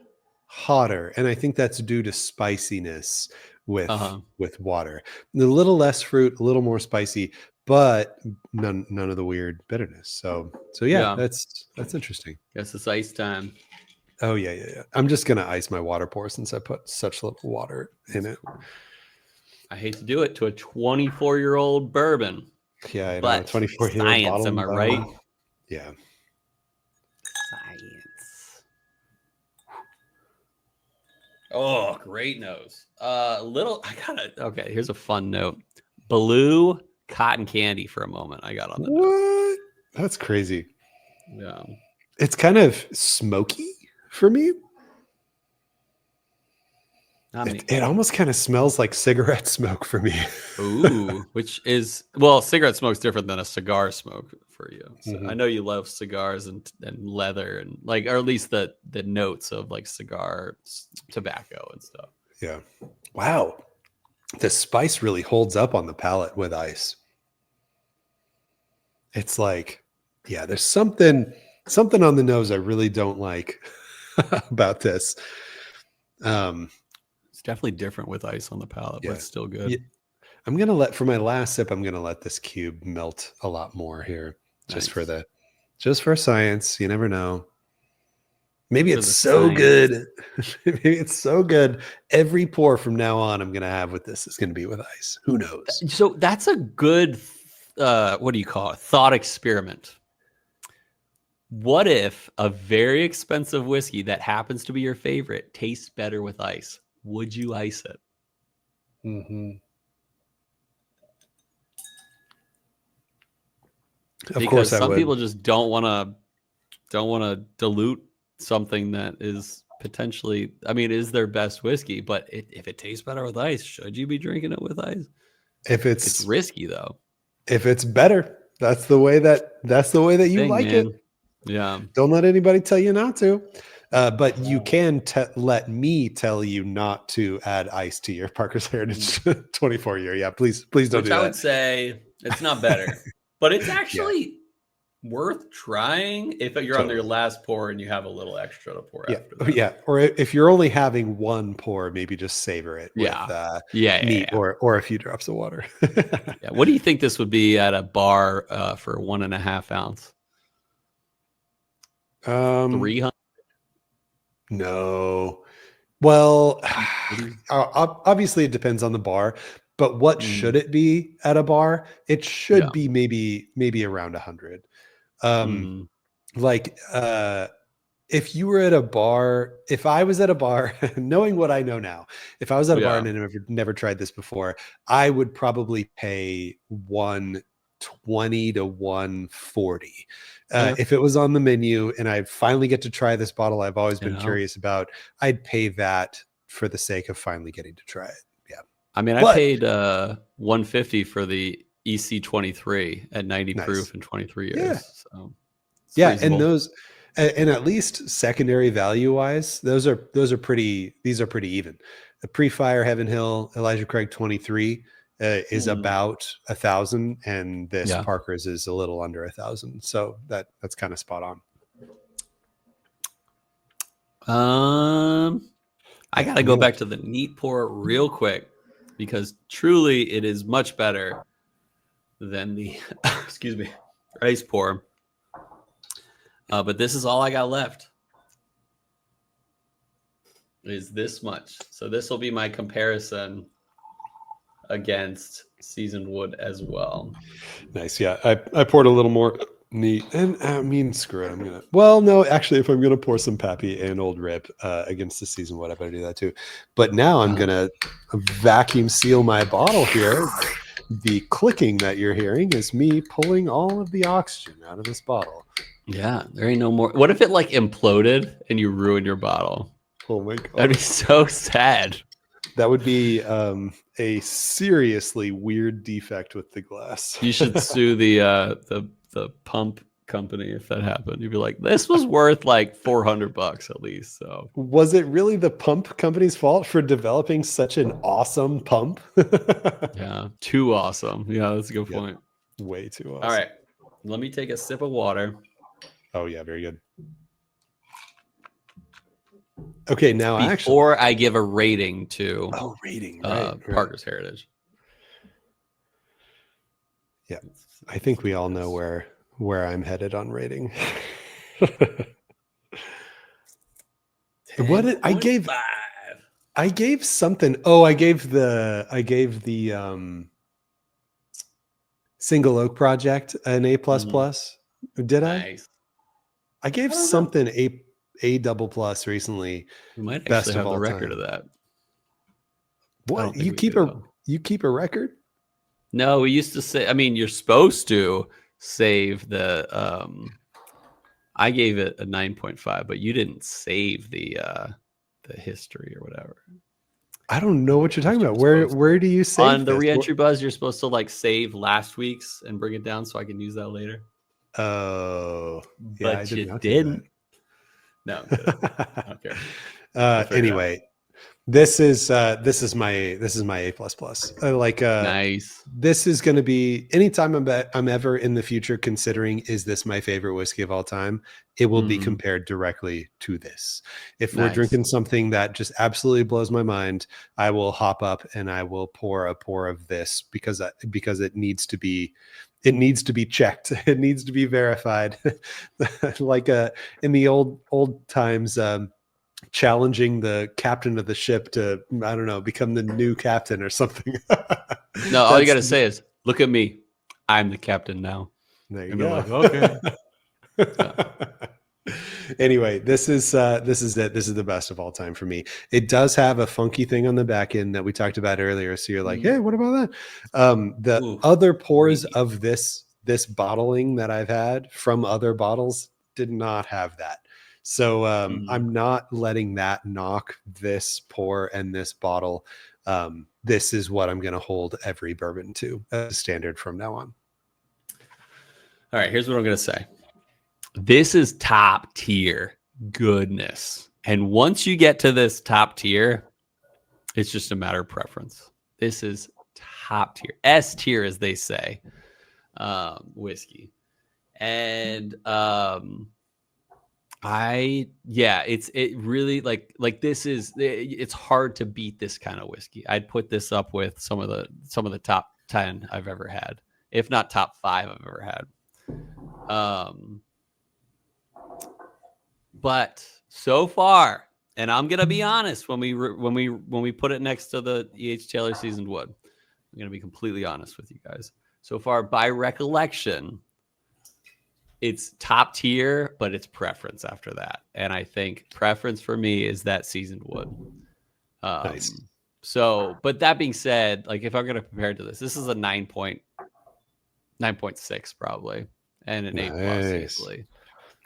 hotter, and I think that's due to spiciness Uh-huh. with water. A little less fruit, a little more spicy, but none of the weird bitterness. So yeah, Yeah. that's interesting. Guess it's ice time. Oh yeah. I'm just gonna ice my water pour since I put such little water in That's it. cool. I hate to do it to a 24-year-old bourbon, Yeah, I know. but 24-year-old science, bottle am and I right? bone. Yeah. Science. Oh, great nose. Okay, here's a fun note. Blue cotton candy for a moment. I got on the nose. What? That's crazy. Yeah. It's kind of smoky for me. Not me. It almost kind of smells like cigarette smoke for me. Ooh, which is, well, cigarette smoke's different than a cigar smoke for you. So I Mhm. know you love cigars and leather and like, or at least the notes of like cigar tobacco and stuff. Yeah. Wow. The spice really holds up on the palate with ice. It's like Yeah, there's something on the nose I really don't like about this. It's definitely different with ice on the palate, but it's still good. Yeah. I'm gonna for my last sip, I'm gonna let this cube melt a lot more here, just for science. You never know. Maybe it's so good. Maybe it's so good. Every pour from now on, I'm gonna have with this is gonna be with ice. Who knows? So that's a good, what do you call it? Thought experiment. What if a very expensive whiskey that happens to be your favorite tastes better with ice? Would you ice it? Mm-hmm. Of course, some people just don't want to dilute something that is potentially, I mean, is their best whiskey, but if it tastes better with ice, should you be drinking it with ice? If it's risky though. If it's better, that's the way that you like it. Yeah. Don't let anybody tell you not to. But you can let me tell you not to add ice to your Parker's Heritage 24 year. Yeah, please don't do that. I would say it's not better, but it's actually worth trying if you're on your last pour and you have a little extra to pour after that. Yeah, or if you're only having one pour, maybe just savor it with neat or a few drops of water. Yeah. What do you think this would be at a bar for 1.5 ounce? 300? No. Well, obviously it depends on the bar, but what should it be at a bar? It should be maybe around 100. If you were at a bar, if I was at a bar, knowing what I know now, if I was at a bar and I never tried this before, I would probably pay 120 to 140. If it was on the menu and I finally get to try this bottle I've always been curious about, I'd pay that for the sake of finally getting to try it. Yeah. I mean, I paid 150 for the EC23 at 90 proof in 23 years. Yeah. So and those, and at least secondary value wise, these are pretty even. The pre-fire Heaven Hill Elijah Craig 23 is about 1,000, and this Parker's is a little under 1,000. So that's kind of spot on. I gotta go back to the neat pour real quick because truly it is much better than the ice pour. But this is all I got left. Is this much? So this will be my comparison against seasoned wood as well. Nice. Yeah, I poured a little more neat, and I mean, screw it. Actually, if I'm gonna pour some Pappy and Old Rip against the seasoned wood, I better do that too. But now I'm gonna vacuum seal my bottle here. The clicking that you're hearing is me pulling all of the oxygen out of this bottle. Yeah, there ain't no more. What if it like imploded and you ruined your bottle? Oh my God. That'd be so sad. That would be a seriously weird defect with the glass. You should sue the pump company if that happened. You'd be like, this was worth like $400 at least. So was it really the pump company's fault for developing such an awesome pump? Yeah, too awesome. Yeah, that's a good point. Way too awesome. All right, let me take a sip of water. Oh yeah, very good. Okay, now before I give a rating to Parker's Heritage. Yeah, I think we all know where I'm headed on rating. What did I gave? I gave something. Oh, I gave the Single Oak Project an A++. Did I? I gave something A double plus recently. You might actually have the record of that. What? You keep a record? No, we used to say, I mean, you're supposed to save the I gave it a 9.5, but you didn't save the history or whatever. I don't know what you're talking about. Where do you save on the reentry buzz? You're supposed to like save last week's and bring it down so I can use that later. Oh, yeah, but you didn't. No, I don't care. Anyway, This is my A plus plus. Nice. This is going to be anytime I'm ever in the future considering, is this my favorite whiskey of all time? It will be compared directly to this. If we're drinking something that just absolutely blows my mind, I will hop up and I will pour a pour of this because it needs to be checked. It needs to be verified. Like in the old times, challenging the captain of the ship to, I don't know, become the new captain or something. No, all you got to say is, look at me. I'm the captain now. There you and go. Like, okay. Anyway, this is it. This is the best of all time for me. It does have a funky thing on the back end that we talked about earlier. So you're like, hey, what about that? The other pours of this bottling that I've had from other bottles did not have that. So I'm not letting that knock this pour and this bottle. This is what I'm going to hold every bourbon to as a standard from now on. All right, here's what I'm going to say. This is top tier goodness. And once you get to this top tier, it's just a matter of preference. This is top tier, S tier, as they say, whiskey. And it really it's hard to beat this kind of whiskey. I'd put this up with some of the top 10 I've ever had, if not top 5 I've ever had. But so far, and I'm gonna be honest, when we put it next to the E.H. Taylor Seasoned Wood, I'm gonna be completely honest with you guys. So far, by recollection, it's top tier, but it's preference after that. And I think preference for me is that Seasoned Wood. Nice. So, but that being said, like if I'm going to compare it to this is a 9.6 probably, and an A plus easily.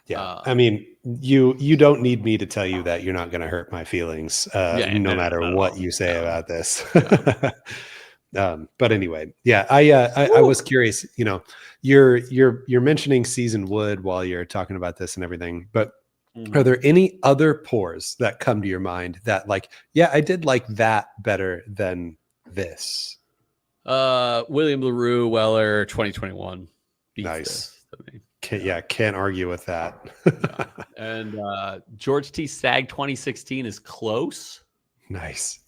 Yeah. I mean, you don't need me to tell you that you're not going to hurt my feelings, no matter what you say about this. But anyway, yeah, I was curious, you're mentioning Seasoned Wood while you're talking about this and everything, but are there any other pours that come to your mind that like, yeah, I did like that better than this? William LaRue Weller 2021. Nice. Can't argue with that. And George T. Stagg 2016 is close. Nice.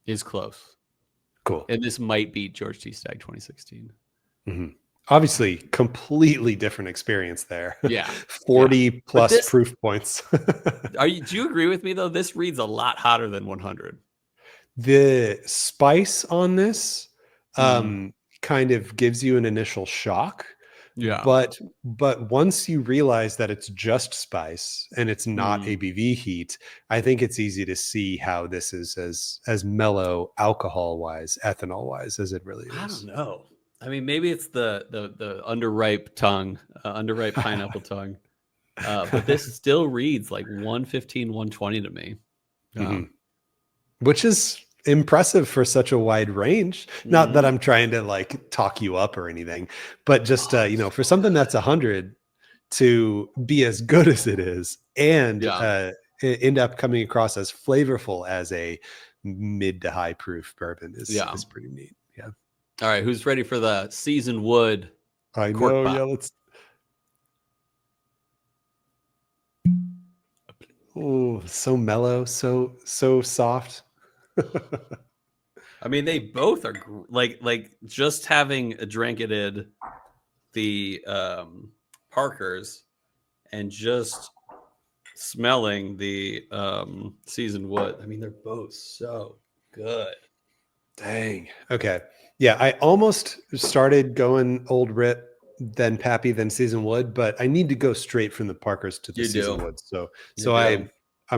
Is close. Cool. And this might be George T. Stagg 2016. Obviously, completely different experience there. Yeah. 40 plus proof points. Do you agree with me, though? This reads a lot hotter than 100. The spice on this kind of gives you an initial shock. Yeah. But once you realize that it's just spice and it's not ABV heat, I think it's easy to see how this is as mellow alcohol wise, ethanol wise as it really is. I don't know. I mean, maybe it's the underripe tongue, underripe pineapple tongue. But this still reads like 115, 120 to me. Which is impressive for such a wide range. Not that I'm trying to like talk you up or anything, but just for something that's 100 to be as good as it is and end up coming across as flavorful as a mid to high proof bourbon is pretty neat. Yeah. All right, who's ready for the Seasoned Wood? I know. Yeah, let's. Oh, so mellow, so soft. I mean, they both are like just having dranketed the Parkers and just smelling the Seasoned Wood. I mean, they're both so good. Dang. Okay. Yeah, I almost started going Old Rip, then Pappy, then Seasoned Wood, but I need to go straight from the Parkers to the Seasoned Wood. So I'm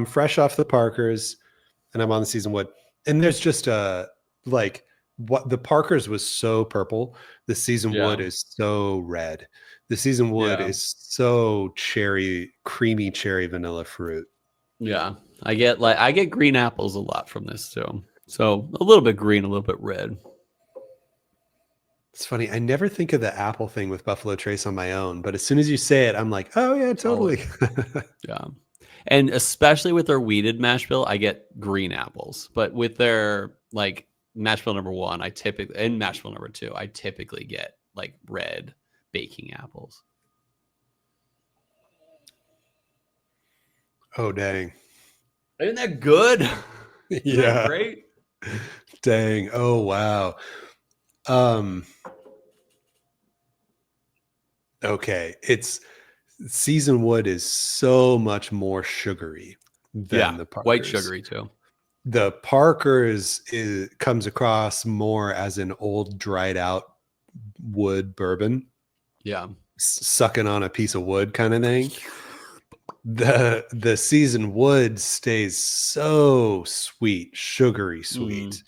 fresh off the Parkers and I'm on the Seasoned Wood. And there's just what the Parkers was so purple. The Seasoned Wood is so red. The Seasoned Wood is so creamy cherry vanilla fruit. Yeah. I get green apples a lot from this too. So a little bit green, a little bit red. It's funny. I never think of the apple thing with Buffalo Trace on my own, but as soon as you say it, I'm like, oh yeah, totally. Yeah. And especially with their weeded mash bill, I get green apples. But with their like mash bill number 1, and mash bill number 2, I typically get like red baking apples. Oh dang. Isn't that good? Isn't Yeah. that great? Dang. Oh wow. Okay. It's seasoned wood is so much more sugary than the Parkers. White sugary too. The Parkers comes across more as an old dried out wood bourbon. Yeah. Sucking on a piece of wood kind of thing. The seasoned wood stays so sweet, sugary sweet,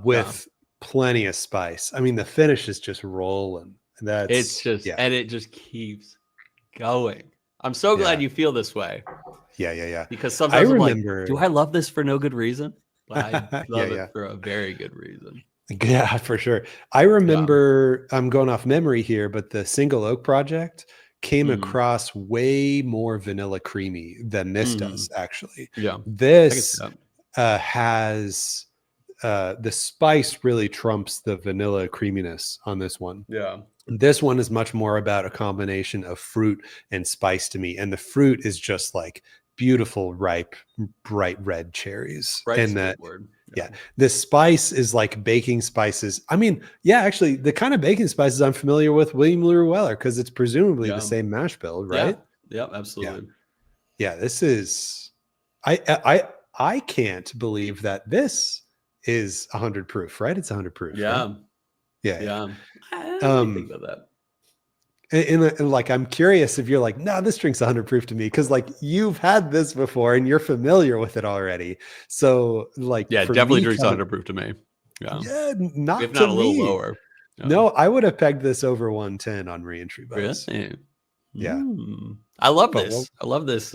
with plenty of spice. I mean, the finish is just rolling. And it just keeps going. I'm so glad you feel this way. Yeah. Because sometimes I'm like, do I love this for no good reason? But I love it for a very good reason. Yeah, for sure. I remember, I'm going off memory here, but the Single Oak Project came across way more vanilla creamy than this does, actually. Yeah. This has the spice really trumps the vanilla creaminess on this one. Yeah. This one is much more about a combination of fruit and spice to me. And the fruit is just like beautiful, ripe, bright red cherries. And that, the spice is like baking spices. I mean, actually, the kind of baking spices I'm familiar with William Leroy Weller, because it's presumably the same mash bill, right? Yeah, absolutely. Yeah, this is. I can't believe that this is 100 proof, right? It's 100 proof. Yeah. Right? Yeah. I think about that. And like, I'm curious if you're like, no, this drink's 100 proof to me, because like you've had this before and you're familiar with it already. So like, definitely drinks 100 proof to me. Yeah, not if not a little lower. No, I would have pegged this over 110 on reentry buzz. Really? Yeah. I love this. I love this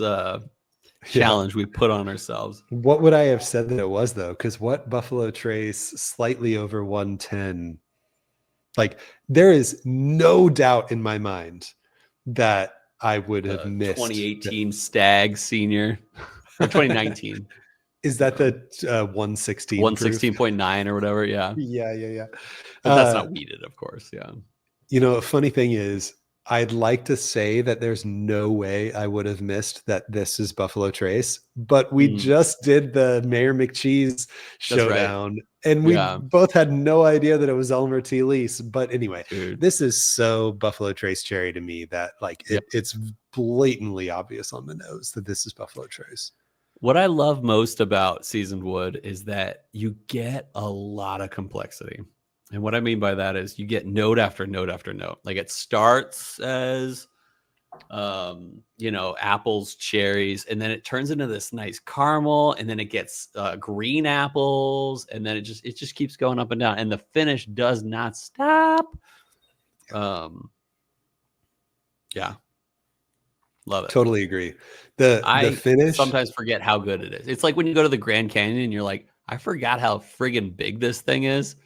challenge we put on ourselves. What would I have said that it was though? Because what Buffalo Trace slightly over 110? Like, there is no doubt in my mind that I would have missed 2018 Stag Senior or 2019. Is that the 116? 116.9 or whatever? Yeah. Yeah. But that's not weeded, of course. Yeah. You know, a funny thing is, I'd like to say that there's no way I would have missed that this is Buffalo Trace, but we just did the Mayor McCheese showdown, and we both had no idea that it was Elmer T. Lease. But anyway, this is so Buffalo Trace cherry to me that like it's blatantly obvious on the nose that this is Buffalo Trace. What I love most about seasoned wood is that you get a lot of complexity. And what I mean by that is you get note after note after note. Like, it starts as, apples, cherries, and then it turns into this nice caramel, and then it gets green apples, and then it just keeps going up and down. And the finish does not stop. Love it. Totally agree. The finish, sometimes forget how good it is. It's like when you go to the Grand Canyon and you're like, I forgot how friggin' big this thing is.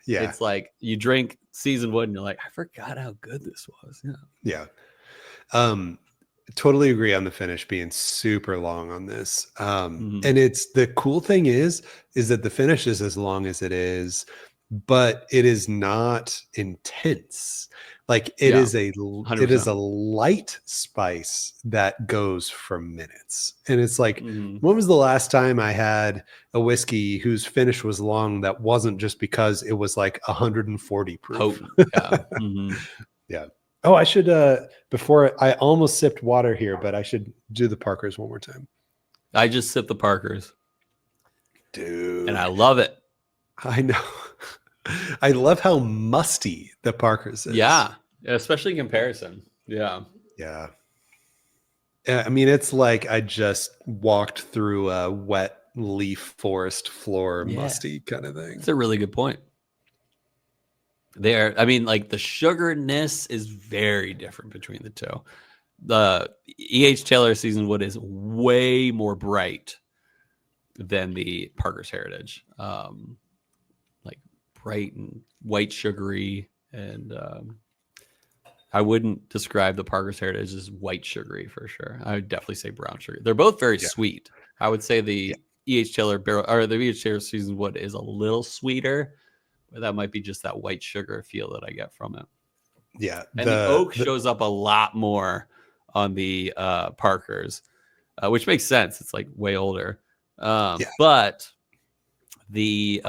Yeah. It's like you drink seasoned wood and you're like, I forgot how good this was. Yeah. Totally agree on the finish being super long on this. And it's the cool thing is that the finish is as long as it is, but it is not intense. Like, it is a 100%. It is a light spice that goes for minutes. And it's like, when was the last time I had a whiskey whose finish was long that wasn't just because it was like 140 proof? Yeah. Oh, I should before I almost sipped water here, but I should do the Parkers one more time. I just sipped the Parkers. Dude. And I love it. I know. I love how musty the Parkers is. Yeah, especially in comparison. Yeah. I mean, it's like I just walked through a wet leaf forest floor, musty kind of thing. That's a really good point. I mean, like, the sugarness is very different between the two. The E.H. Taylor seasoned wood is way more bright than the Parker's Heritage. Bright and white sugary, and I wouldn't describe the Parker's Heritage as white sugary for sure. I would definitely say brown sugar. They're both very sweet. I would say the E.H. Taylor barrel or the E.H. Taylor seasoned wood is a little sweeter, but that might be just that white sugar feel that I get from it. Yeah, and the oak shows up a lot more on the Parkers, which makes sense. It's like way older, but the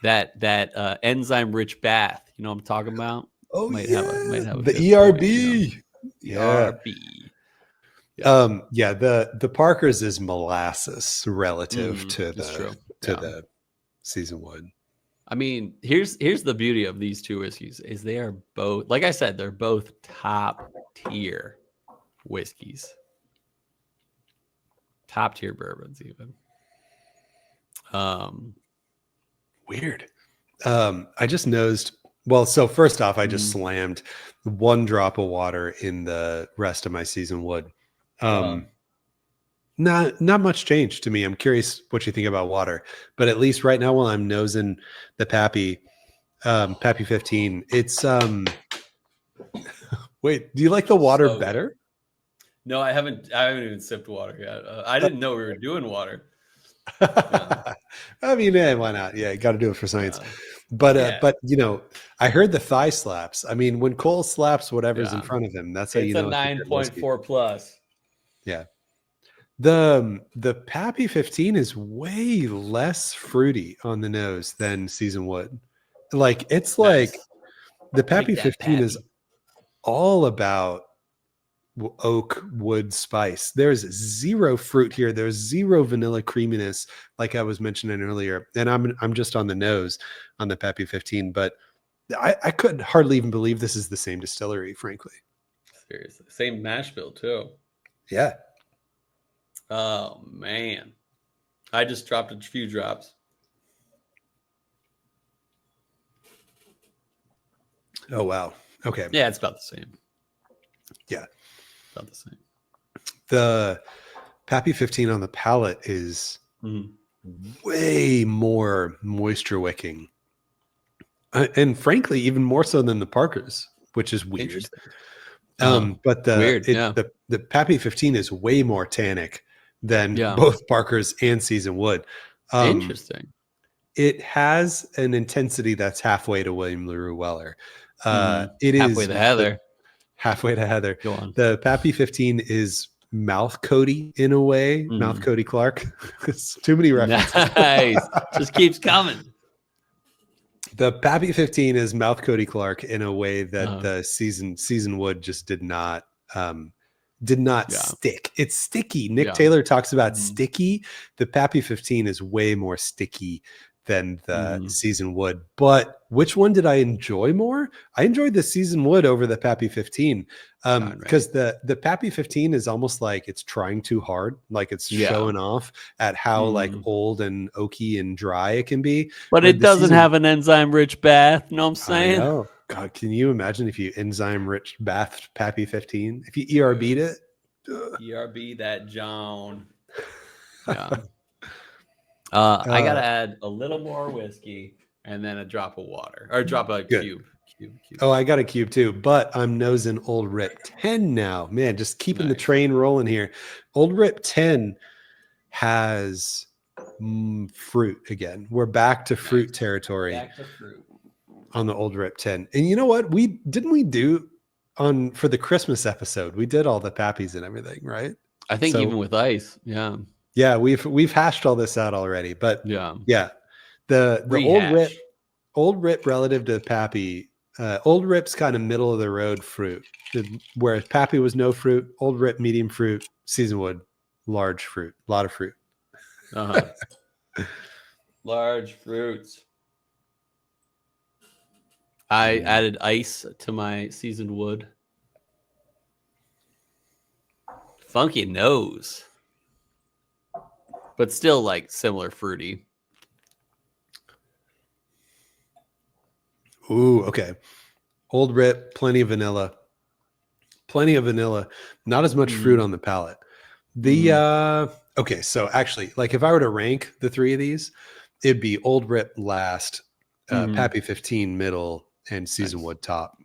that enzyme rich bath, you know what I'm talking about? Oh, might yeah. Have a the ERB. Point, you know? ERB. Yeah. The Parkers is molasses relative to the seasoned wood. I mean, here's the beauty of these two whiskeys is they are both, like I said, they're both top tier whiskeys. Top tier bourbons even. Weird. I just nosed. Well, so first off, I just slammed 1 drop of water in the rest of my seasoned wood. Not much change to me. I'm curious what you think about water, but at least right now while I'm nosing the Pappy 15, it's wait, do you like the water better? No, I haven't even sipped water yet. I didn't know we were doing water. I mean, why not? Yeah, you got to do it for science. But you know, I heard the thigh slaps. I mean, when Cole slaps whatever's in front of him, that's how you know it's a 9.4 plus. Yeah. The Pappy 15 is way less fruity on the nose than seasoned wood. Like it's like the Pappy 15 is all about oak wood spice. There's zero fruit here. There's zero vanilla creaminess, like I was mentioning earlier. And I'm just on the nose on the Pappy 15, but I could hardly even believe this is the same distillery, frankly. Seriously, same mash bill too. Yeah. Oh man, I just dropped a few drops. Oh wow. Okay. Yeah, it's about the same. Yeah. About the same. The Pappy 15 on the palate is way more moisture wicking. And frankly, even more so than the Parkers, which is weird. But the Pappy 15 is way more tannic than both Parkers and seasoned wood. Interesting. It has an intensity that's halfway to William LaRue Weller. It halfway is to Heather. Halfway to Heather. Go on. The Pappy 15 is mouth coaty in a way. Mouth Cody Clark. It's too many references. Nice. Just keeps coming. The Pappy 15 is mouth Cody Clark in a way that the seasoned wood just did not stick. It's sticky. Nick Taylor talks about sticky. The Pappy 15 is way more sticky than the seasoned wood. But which one did I enjoy more? I enjoyed the seasoned wood over the Pappy 15 because the Pappy 15 is almost like it's trying too hard, like it's showing off at how like old and oaky and dry it can be. But it doesn't have an enzyme rich bath. You know what I'm saying? I know. God, can you imagine if you enzyme rich bathed Pappy 15? If you ERB'd it? ERB that John. Yeah. I gotta add a little more whiskey and then a drop of water or drop a cube. Oh, I got a cube too, but I'm nosing Old Rip 10 now. Man, just keeping the train rolling here. Old Rip 10 has fruit again. We're back to fruit territory. Back to fruit on the Old Rip 10. And you know what? We do for the Christmas episode. We did all the Pappies and everything, right? I think even with ice, yeah. Yeah, we've hashed all this out already, but the old rip relative to Pappy, Old Rip's kind of middle of the road fruit, whereas Pappy was no fruit. Old Rip medium fruit, seasoned wood large fruit, a lot of fruit. Large fruits. I added ice to my seasoned wood. Funky nose. But still like similar fruity. Ooh, okay. Old Rip, plenty of vanilla. Not as much fruit on the palate. Okay, so actually, like if I were to rank the three of these, it'd be Old Rip last, Pappy 15 middle, and seasoned wood top.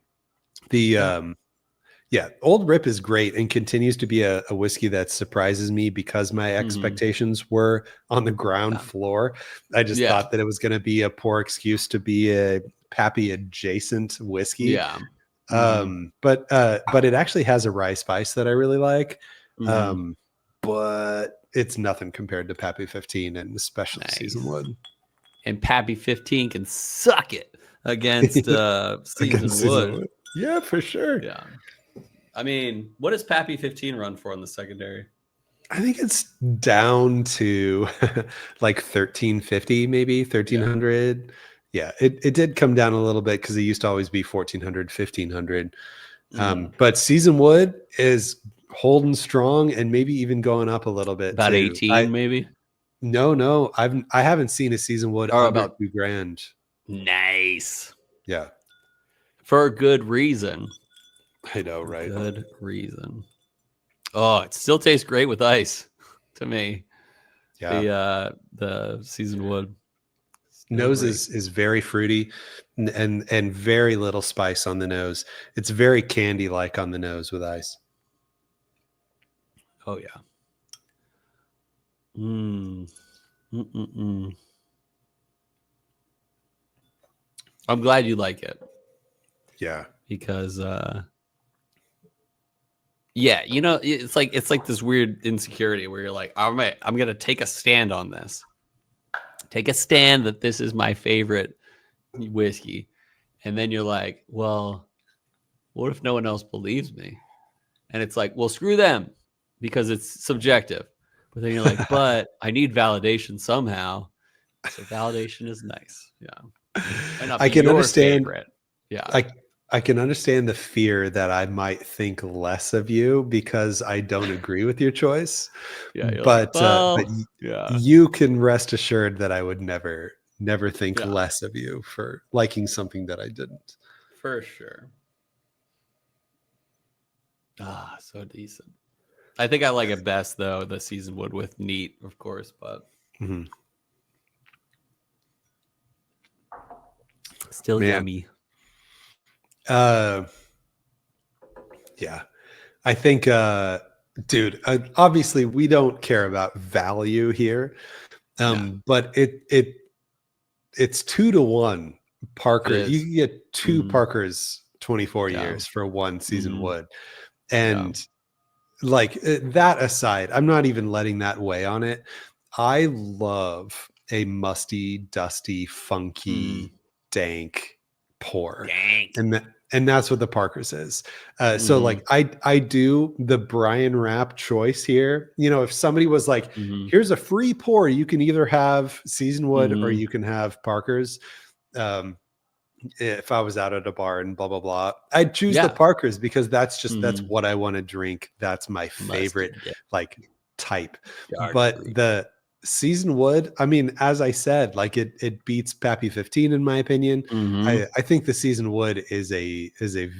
Old Rip is great and continues to be a whiskey that surprises me because my expectations were on the ground floor. I just thought that it was going to be a poor excuse to be a Pappy adjacent whiskey. Yeah. But it actually has a rye spice that I really like. But it's nothing compared to Pappy 15 and especially Season Wood. And Pappy 15 can suck it against Season Wood. Yeah, for sure. Yeah. I mean, what does Pappy 15 run for on the secondary? I think it's down to like 1350, maybe 1300. Yeah, it did come down a little bit because it used to always be 1400, 1500. But Season Wood is holding strong and maybe even going up a little bit. About 18, maybe? No. I haven't seen a Season Wood under $2,000. Nice. Yeah. For a good reason. I know, right? Good reason. Oh, it still tastes great with ice to me. Yeah. The Seasoned Wood. Nose is very fruity and very little spice on the nose. It's very candy-like on the nose with ice. Oh yeah. I'm glad you like it. Yeah. Because yeah, you know, it's like this weird insecurity where you're like, I'm gonna take a stand on this. Take a stand that this is my favorite whiskey. And then you're like, well, what if no one else believes me? And it's like, well, screw them because it's subjective. But then you're like, but I need validation somehow. So validation is nice. Yeah. I can understand. Favorite. Yeah. I can understand the fear that I might think less of you because I don't agree with your choice. Yeah, but you can rest assured that I would never think less of you for liking something that I didn't. For sure. Ah, so decent. I think I like it best though, the Seasoned Wood with neat, of course, but still yummy. Yeah, I think, dude, obviously we don't care about value here. But it's 2-1 Parker. You can get 2 Parkers 24 years for 1 Seasoned Wood. And like that aside, I'm not even letting that weigh on it. I love a musty, dusty, funky, dank pour. And that's what the Parkers is. So like I do the Bryan Rapp choice here. You know, if somebody was like, here's a free pour, you can either have Seasoned Wood or you can have Parkers. If I was out at a bar and blah, blah, blah, I'd choose the Parkers because that's what I want to drink. That's my favorite like type. But the Seasoned Wood, I mean, as I said, like it beats Pappy 15 in my opinion. I think the Seasoned Wood is a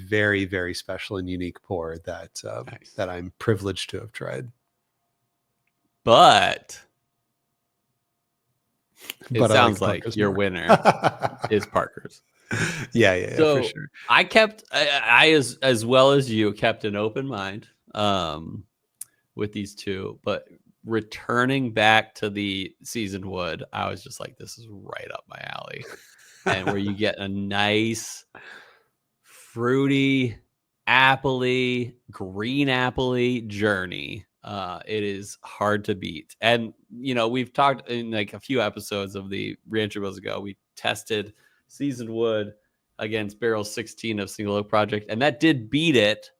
very, very special and unique pour that that I'm privileged to have tried. But it sounds like your winner is Parker's. Yeah, so for sure. I kept as well as you kept an open mind with these two, but returning back to the Seasoned Wood, I was just like, this is right up my alley. And where you get a nice fruity, appley, green appley journey. It is hard to beat. And you know, we've talked in like a few episodes of the Rancher Bills ago, we tested Seasoned Wood against Barrel 16 of Single Oak Project, and that did beat it.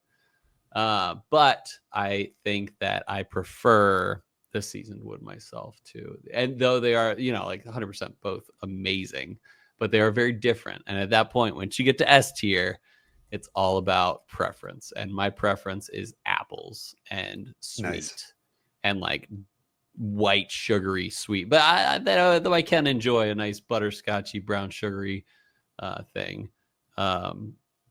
But I think that I prefer the Seasoned Wood myself too. And though they are, you know, like 100% both amazing, but they are very different. And at that point, once you get to S tier, it's all about preference. And my preference is apples and sweet and like white sugary sweet. But though I can enjoy a nice butterscotchy brown sugary thing,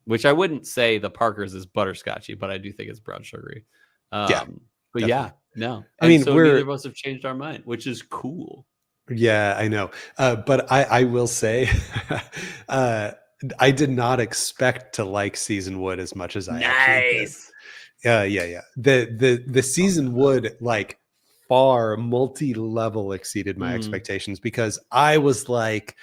which I wouldn't say the Parker's is butterscotchy, but I do think it's brown sugary. But definitely. Yeah, no. I mean, so neither of us have changed our mind, which is cool. Yeah, I know. But I will say, I did not expect to like seasoned wood as much as I actually did. Yeah. The seasoned wood like far multi-level exceeded my expectations because I was like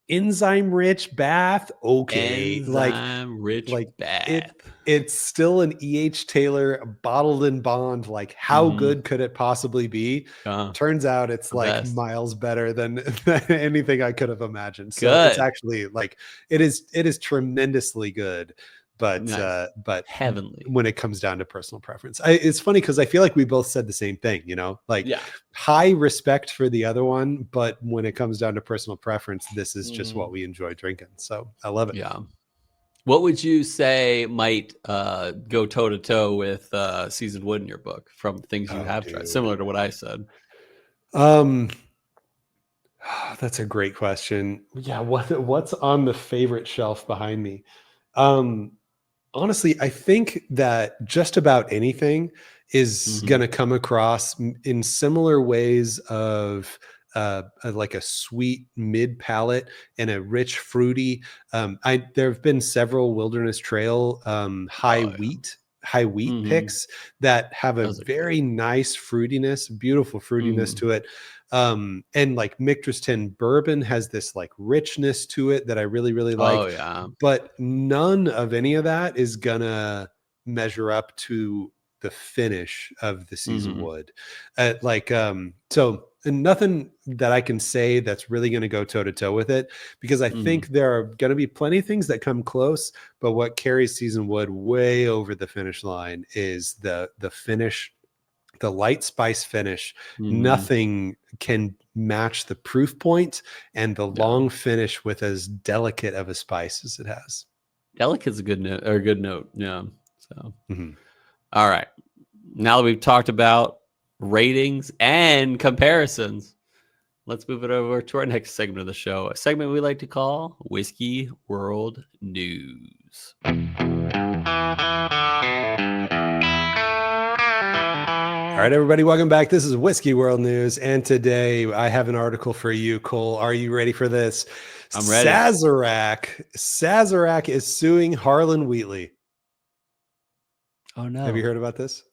enzyme rich bath, okay, Enzyme rich like bath. it's still an E.H. Taylor bottled in bond. Like, how good could it possibly be? Turns out it's like best. miles better than anything I could have imagined. So Good. it's actually like it is tremendously good. But Nice. but Heavenly. when it comes down to personal preference, it's funny because I feel like we both said the same thing, like high respect for the other one, but when it comes down to personal preference, this is just what we enjoy drinking. So I love it. Yeah. What would you say might go toe to toe with seasoned wood in your book from things you have tried, similar to what I said? That's a great question. Yeah, what's on the favorite shelf behind me? Honestly, I think that just about anything is going to come across in similar ways of like a sweet mid palate and a rich fruity. There have been several Wilderness Trail high wheat picks that have a very nice fruitiness, beautiful fruitiness to it. And like Mictriston bourbon has this like richness to it that I really, really like. Oh, yeah. But none of any of that is gonna measure up to the finish of the seasoned wood. So and nothing that I can say that's really going to go toe to toe with it, because I think there are going to be plenty of things that come close, but what carries seasoned wood way over the finish line is the finish, the light spice finish. Nothing can match the proof point and the long finish with as delicate of a spice as it has. Delicate's a good note, or a good note. Yeah. So, all right. Now that we've talked about ratings and comparisons, let's move it over to our next segment of the show, a segment we like to call Whiskey World News. All right, everybody, welcome back. This is Whiskey World News, and today I have an article for you, Cole. Are you ready for this? I'm ready. Sazerac is suing Harlan Wheatley. Oh no! Have you heard about this?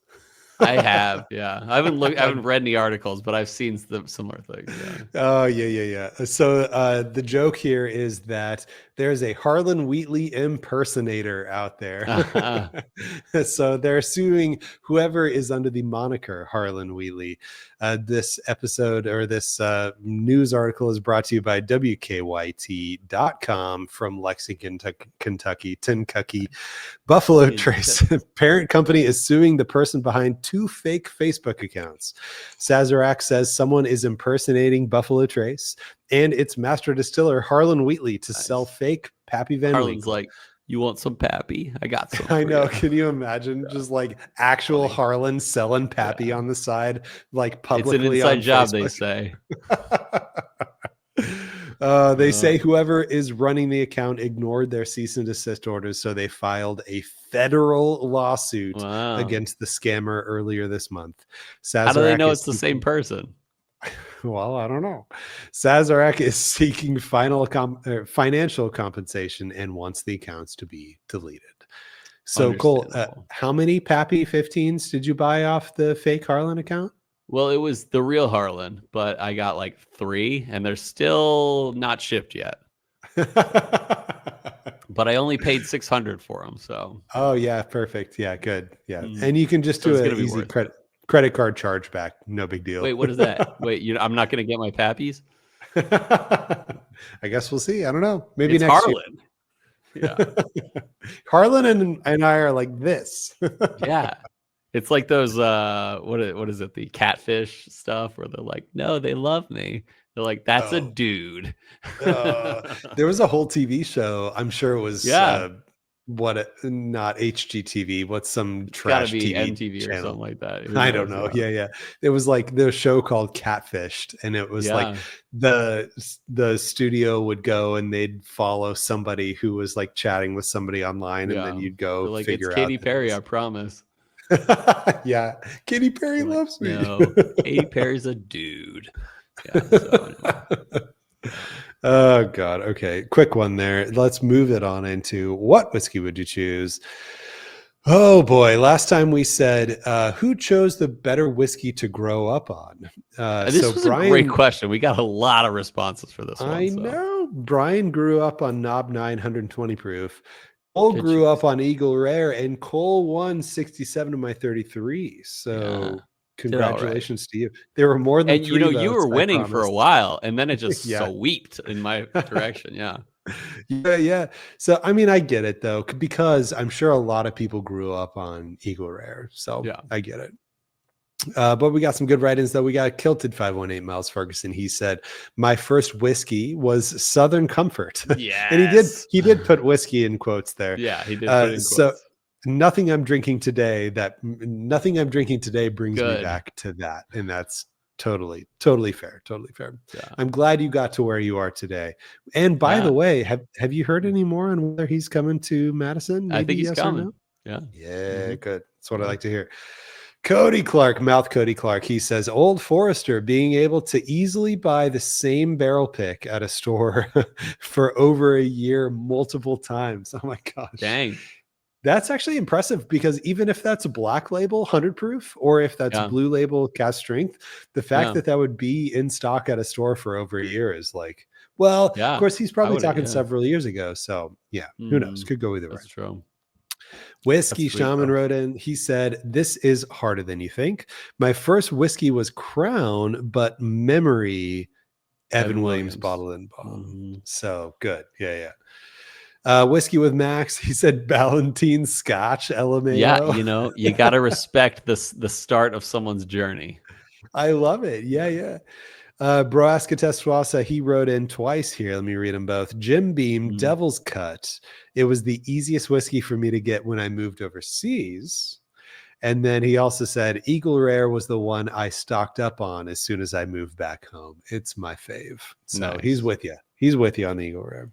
I have, yeah. I haven't read any articles, but I've seen similar things. Yeah. Oh, yeah. So the joke here is that there's a Harlan Wheatley impersonator out there. So they're suing whoever is under the moniker Harlan Wheatley. This episode, or this news article, is brought to you by WKYT.com from Lexington, Kentucky. Buffalo Trace parent company is suing the person behind 2 fake Facebook accounts. Sazerac says someone is impersonating Buffalo Trace and its master distiller Harlan Wheatley to sell fake Pappy Van Harlan's Winkle. like, you want some Pappy? I got some. I know. Can you imagine just like actual Harlan selling Pappy on the side, like publicly? It's an inside on job, Facebook? they say. They say whoever is running the account ignored their cease and desist orders, so they filed a federal lawsuit against the scammer earlier this month. How do they know it's the same person? Well, I don't know. Sazerac is seeking financial compensation and wants the accounts to be deleted. So, Cole, how many Pappy 15s did you buy off the fake Harlan account? Well, it was the real Harlan, but I got like 3, and they're still not shipped yet. But I only paid $600 for them. So. Oh yeah, perfect. Yeah, good. Yeah, and you can just do an easy credit card chargeback. No big deal. Wait, what is that? Wait, I'm not going to get my Pappies? I guess we'll see. I don't know. Maybe it's next Harlan. Year. Yeah. Harlan and I are like this. Yeah. It's like those what is it, the catfish stuff where they're like, no, they love me. They're like, that's a dude. There was a whole TV show. I'm sure it was not HGTV. What's some trash TV MTV channel or something like that. I don't know. Yeah. It was like the show called Catfished, and it was like the studio would go and they'd follow somebody who was like chatting with somebody online, and then you'd go like, figure it's Katy Perry, I promise. Yeah, Katy Perry loves me. No, Katy Perry's a dude. Yeah, so Oh God. Okay. Quick one there. Let's move it on into what whiskey would you choose? Oh boy. Last time we said, who chose the better whiskey to grow up on? This was a great question. We got a lot of responses for this one. I know. Bryan grew up on Knob 920 proof. Cole grew up on Eagle Rare, and Cole won 67 of my 33. So congratulations to you. There were more than 3 votes, you were winning for a while, and then it just swept in my direction. Yeah. So, I mean, I get it though, because I'm sure a lot of people grew up on Eagle Rare. So I get it. But we got some good write-ins though. We got Kilted 518 Miles Ferguson. He said, my first whiskey was Southern Comfort. Yeah. And he did put whiskey in quotes there. Yeah, he did put in quotes. So nothing I'm drinking today brings me back to that. And that's totally fair. Totally fair. Yeah. I'm glad you got to where you are today. And by the way, have you heard any more on whether he's coming to Madison? Maybe I think he's coming. No? Good. That's what I like to hear. Cody Clark, Cody Clark, he says, Old Forester, being able to easily buy the same barrel pick at a store for over a year multiple times. Oh my gosh. Dang. That's actually impressive, because even if that's a black label 100 proof, or if that's blue label cask strength, the fact that would be in stock at a store for over a year is like, of course, he's probably talking several years ago. So who knows? Could go either way. That's true. Whiskey Shaman wrote in. He said, this is harder than you think. My first whiskey was Crown, but Memory Evan Williams bottled and bond. So good. Yeah. Whiskey with Max. He said Ballantine Scotch LMAO. Yeah, you got to respect the start of someone's journey. I love it. Yeah. Broaska Teswasa, he wrote in twice here. Let me read them both. Jim Beam, Devil's Cut. It was the easiest whiskey for me to get when I moved overseas. And then he also said Eagle Rare was the one I stocked up on as soon as I moved back home. It's my fave. So he's with you. He's with you on the Eagle Rare.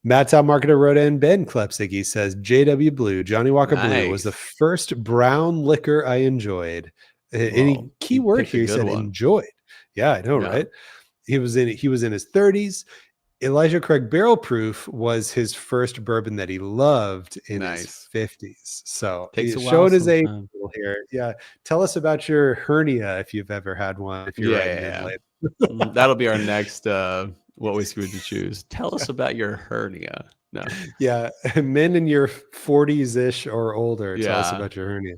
Mad Top Marketer wrote in. Ben Klepsig, he says JW Blue, Johnny Walker Blue was the first brown liquor I enjoyed. Any key word here? He said enjoyed. Yeah, I know, right? He was in his 30s. Elijah Craig Barrel Proof was his first bourbon that he loved in his 50s. So he's showing his age here. Yeah. Tell us about your hernia if you've ever had one. If you're That'll be our next what whiskey would you choose? Tell us about your hernia. No. Yeah. Men in your 40s-ish or older. Tell us about your hernia.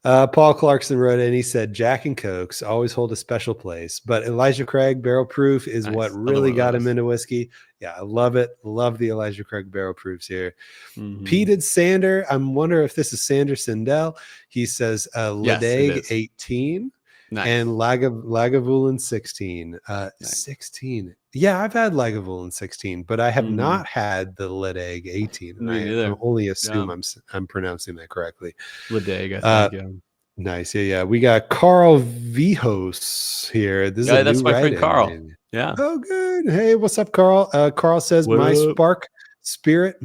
Paul Clarkson wrote in. He said, Jack and Cokes always hold a special place, but Elijah Craig Barrel Proof is what really got him into whiskey. Yeah, I love it. Love the Elijah Craig Barrel Proofs here. Peated Sander. I'm wondering if this is Sander Sindel. He says Ledeg 18 and Lagavulin 16. 16. Yeah, I've had Lagavulin 16, but I have not had the Ledeg 18. I only assume I'm pronouncing that correctly. Ledeg, I think. Nice. Yeah. We got Carl Vihos here. This is that's my friend Carl. Yeah. Oh, good. Hey, what's up, Carl? Carl says, my Spark Spirit.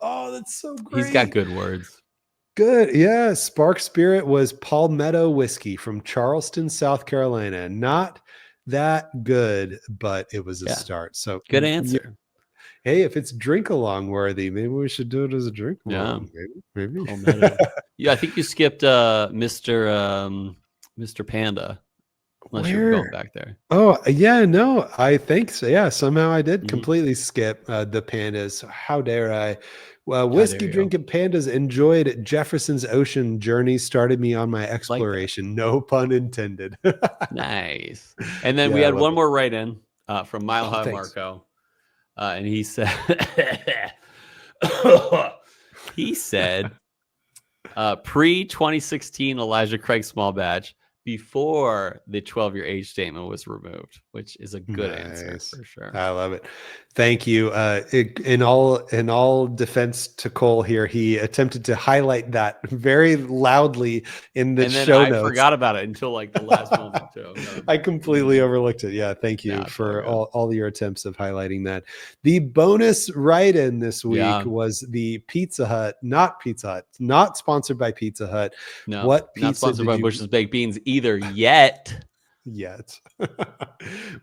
Oh, that's so great. He's got good words. Good. Yeah. Spark Spirit was Palmetto whiskey from Charleston, South Carolina. Not that good, but it was a start. So good answer. Hey, if it's drink along worthy, maybe we should do it as a drink along. Maybe. I think you skipped Mr. Panda. Unless you're going back there. Oh, yeah, no, I think so. Yeah, somehow I did completely skip the Pandas. How dare I? Whiskey drinking Pandas enjoyed Jefferson's ocean journey, started me on my exploration. No pun intended. Nice. And then we had one more write-in from Mile High Marco. And he said, pre-2016 Elijah Craig small batch, before the 12-year age statement was removed, which is a good answer for sure. I love it. Thank you. In all defense to Cole here, he attempted to highlight that very loudly in the show notes. I forgot about it until like the last moment too. I completely overlooked it. Yeah, thank you for all your attempts of highlighting that. The bonus write-in this week was the Pizza Hut, not sponsored by Pizza Hut. No, not sponsored by Bush's Baked Beans either yet. Yet.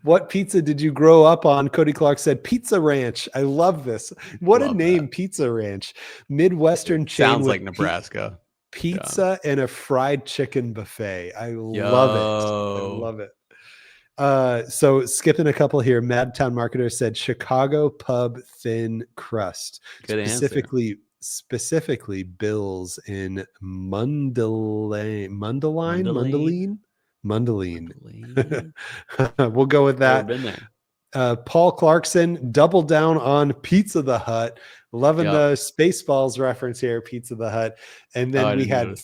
What pizza did you grow up on? Cody Clark said Pizza Ranch. I love this. What a name, Pizza Ranch. Midwestern chain Sounds with like Nebraska. pizza and a fried chicken buffet. I love it. I love it. So skipping a couple here, Madtown Marketer said Chicago pub thin crust. Good Specifically Bills in Mundaline. We'll go with that. Been there. Paul Clarkson, double down on Pizza the Hut. Loving the Spaceballs reference here, Pizza the Hut. And then we had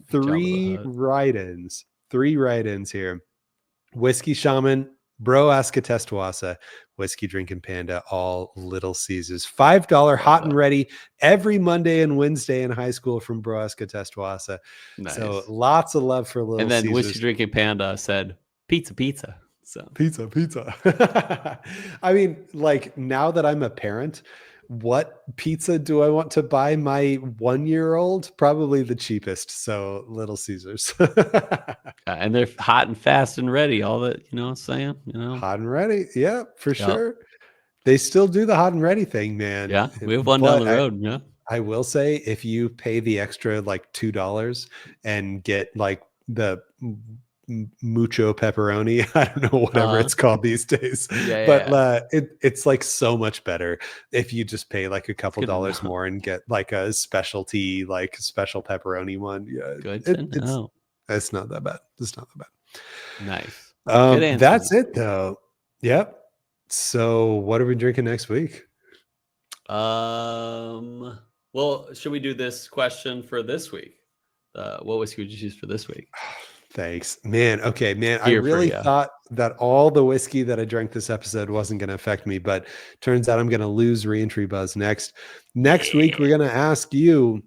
three write-ins here. Whiskey Shaman, Bro Askatestwasa, Whiskey Drinking Panda, all Little Caesars. $5 hot and ready every Monday and Wednesday in high school from Bro Askatestwasa. Nice. So lots of love for Little Caesars. And then Whiskey Drinking Panda said, pizza. So pizza. I mean, like now that I'm a parent, what pizza do I want to buy my 1-year-old? Probably the cheapest. So Little Caesars. And they're hot and fast and ready. All that, you know what I'm saying? Hot and ready. Yeah, for sure. They still do the hot and ready thing, man. Yeah. We have one down the road. Yeah. I will say if you pay the extra like $2 and get like the mucho pepperoni, I don't know, whatever it's called these days, it's like so much better if you just pay like a couple dollars more and get like a specialty, like special pepperoni one. It's not that bad. Nice. That's it though. Yep. So what are we drinking next week? Well, should we do this question for this week? What whiskey would you choose for this week? Thanks, man. Okay, man. I really thought that all the whiskey that I drank this episode wasn't going to affect me, but turns out I'm going to lose reentry buzz next week. We're going to ask you,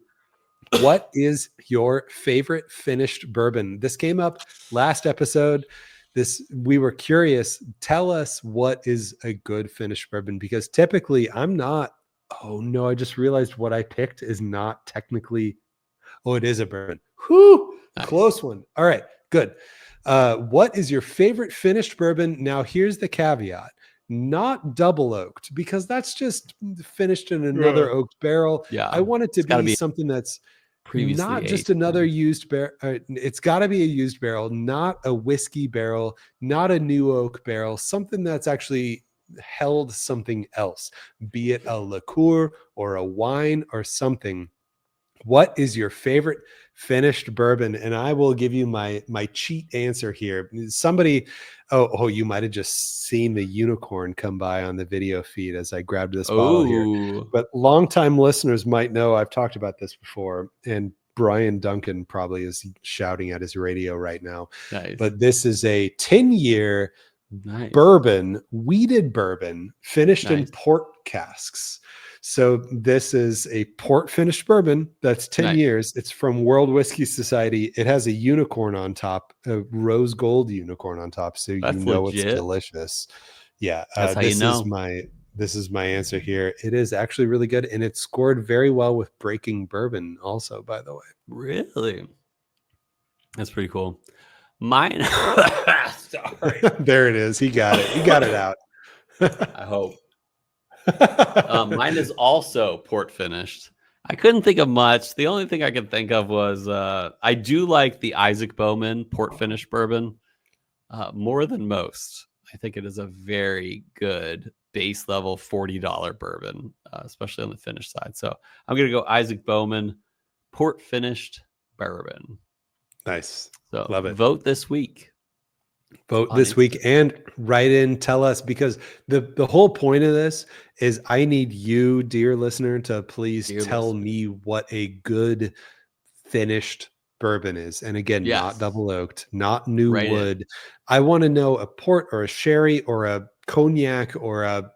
what is your favorite finished bourbon? This came up last episode. We were curious. Tell us what is a good finished bourbon, because typically I'm not. Oh no, I just realized what I picked is not technically. Oh, it is a bourbon. Whew. Nice. Close one. All right, good. What is your favorite finished bourbon? Now, here's the caveat. Not double oaked, because that's just finished in another oaked barrel. Yeah, I want it to be something that's not just another used barrel. It's got to be a used barrel, not a whiskey barrel, not a new oak barrel, something that's actually held something else, be it a liqueur or a wine or something. What is your favorite finished bourbon? And I will give you my cheat answer here. Somebody, you might have just seen the unicorn come by on the video feed as I grabbed this bottle here. But longtime listeners might know I've talked about this before, and Brian Duncan probably is shouting at his radio right now. Nice. But this is a 10-year bourbon, wheated bourbon, finished in port casks. So this is a port finished bourbon that's 10 years. It's from World Whiskey Society. It has a unicorn on top, a rose gold unicorn on top. So that's it's delicious. Yeah. That's how you know. This is my answer here. It is actually really good. And it scored very well with Breaking Bourbon also, by the way. Really? That's pretty cool. Mine. Sorry. There it is. He got it. He got it out. I hope. Mine is also port finished. I couldn't think of much. The only thing I could think of was I do like the Isaac Bowman port finished bourbon more than most. I think it is a very good base level $40 bourbon, especially on the finished side. So I'm going to go Isaac Bowman port finished bourbon. Nice. So love it. Vote this week. Vote this week and write in, tell us, because the whole point of this is I need you, dear listener, to please tell me what a good finished bourbon is. And again, not double oaked, not new wood. I want to know a port or a sherry or a cognac or a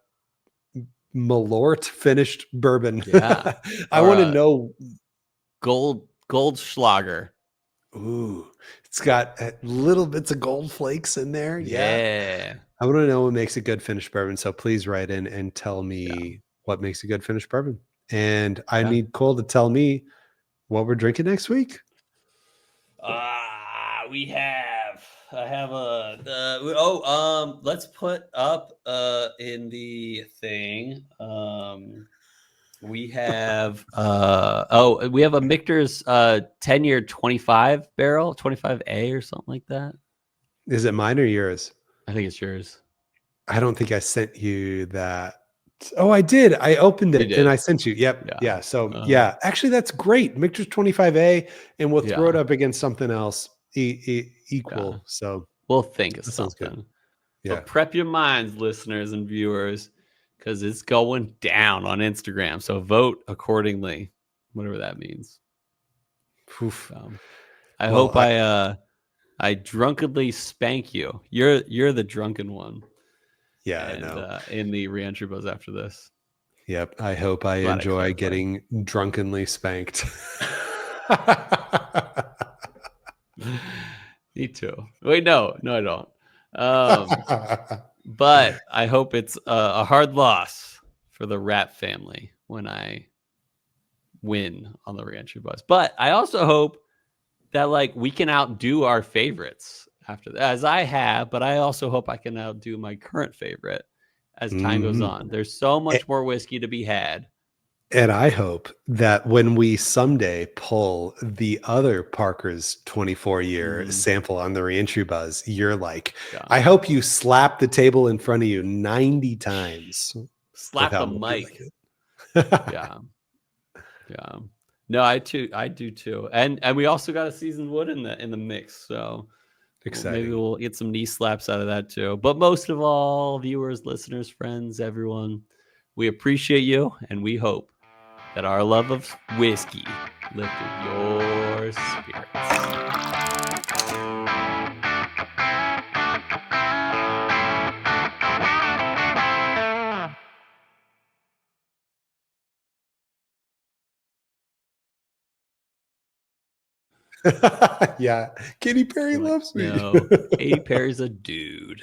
Malort finished bourbon. Yeah. I want to know Goldschlager. Ooh, it's got little bits of gold flakes in there. Yeah. I want to know what makes a good finished bourbon. So please write in and tell me what makes a good finished bourbon. And I need Cole to tell me what we're drinking next week. We have I have let's put up in the thing. We have we have a Michter's 10-year 25 barrel, 25A or something like that. Is it mine or yours? I think it's yours. I don't think I sent you that. Oh, I did. I opened it and I sent you. Yep. Yeah. So yeah, actually that's great. Michter's 25A, and we'll throw it up against something else equal. Yeah. So we'll think of that sounds good. something. Yeah. But prep your minds, listeners and viewers, because it's going down on Instagram. So vote accordingly, whatever that means. I hope I drunkenly spank you. You're the drunken one. Yeah, and, I know. In the reentry buzz after this. Yep. I hope I enjoy getting drunkenly spanked. Me too. Wait, no, I don't. But I hope it's a hard loss for the Rat family when I win on the reentry bus. But I also hope that like we can outdo our favorites after that, as I have. But I also hope I can outdo my current favorite as time goes on. There's so much more whiskey to be had. And I hope that when we someday pull the other Parker's 24-year sample on the reentry buzz, you're like, I hope you slap the table in front of you 90 times. Slap the mic. Yeah. No, I do too. And we also got a seasoned wood in the mix. So maybe we'll get some knee slaps out of that too. But most of all, viewers, listeners, friends, everyone, we appreciate you, and we hope that our love of whiskey lifted your spirits. Yeah, Katy Perry loves me. No, Katy Perry's a dude.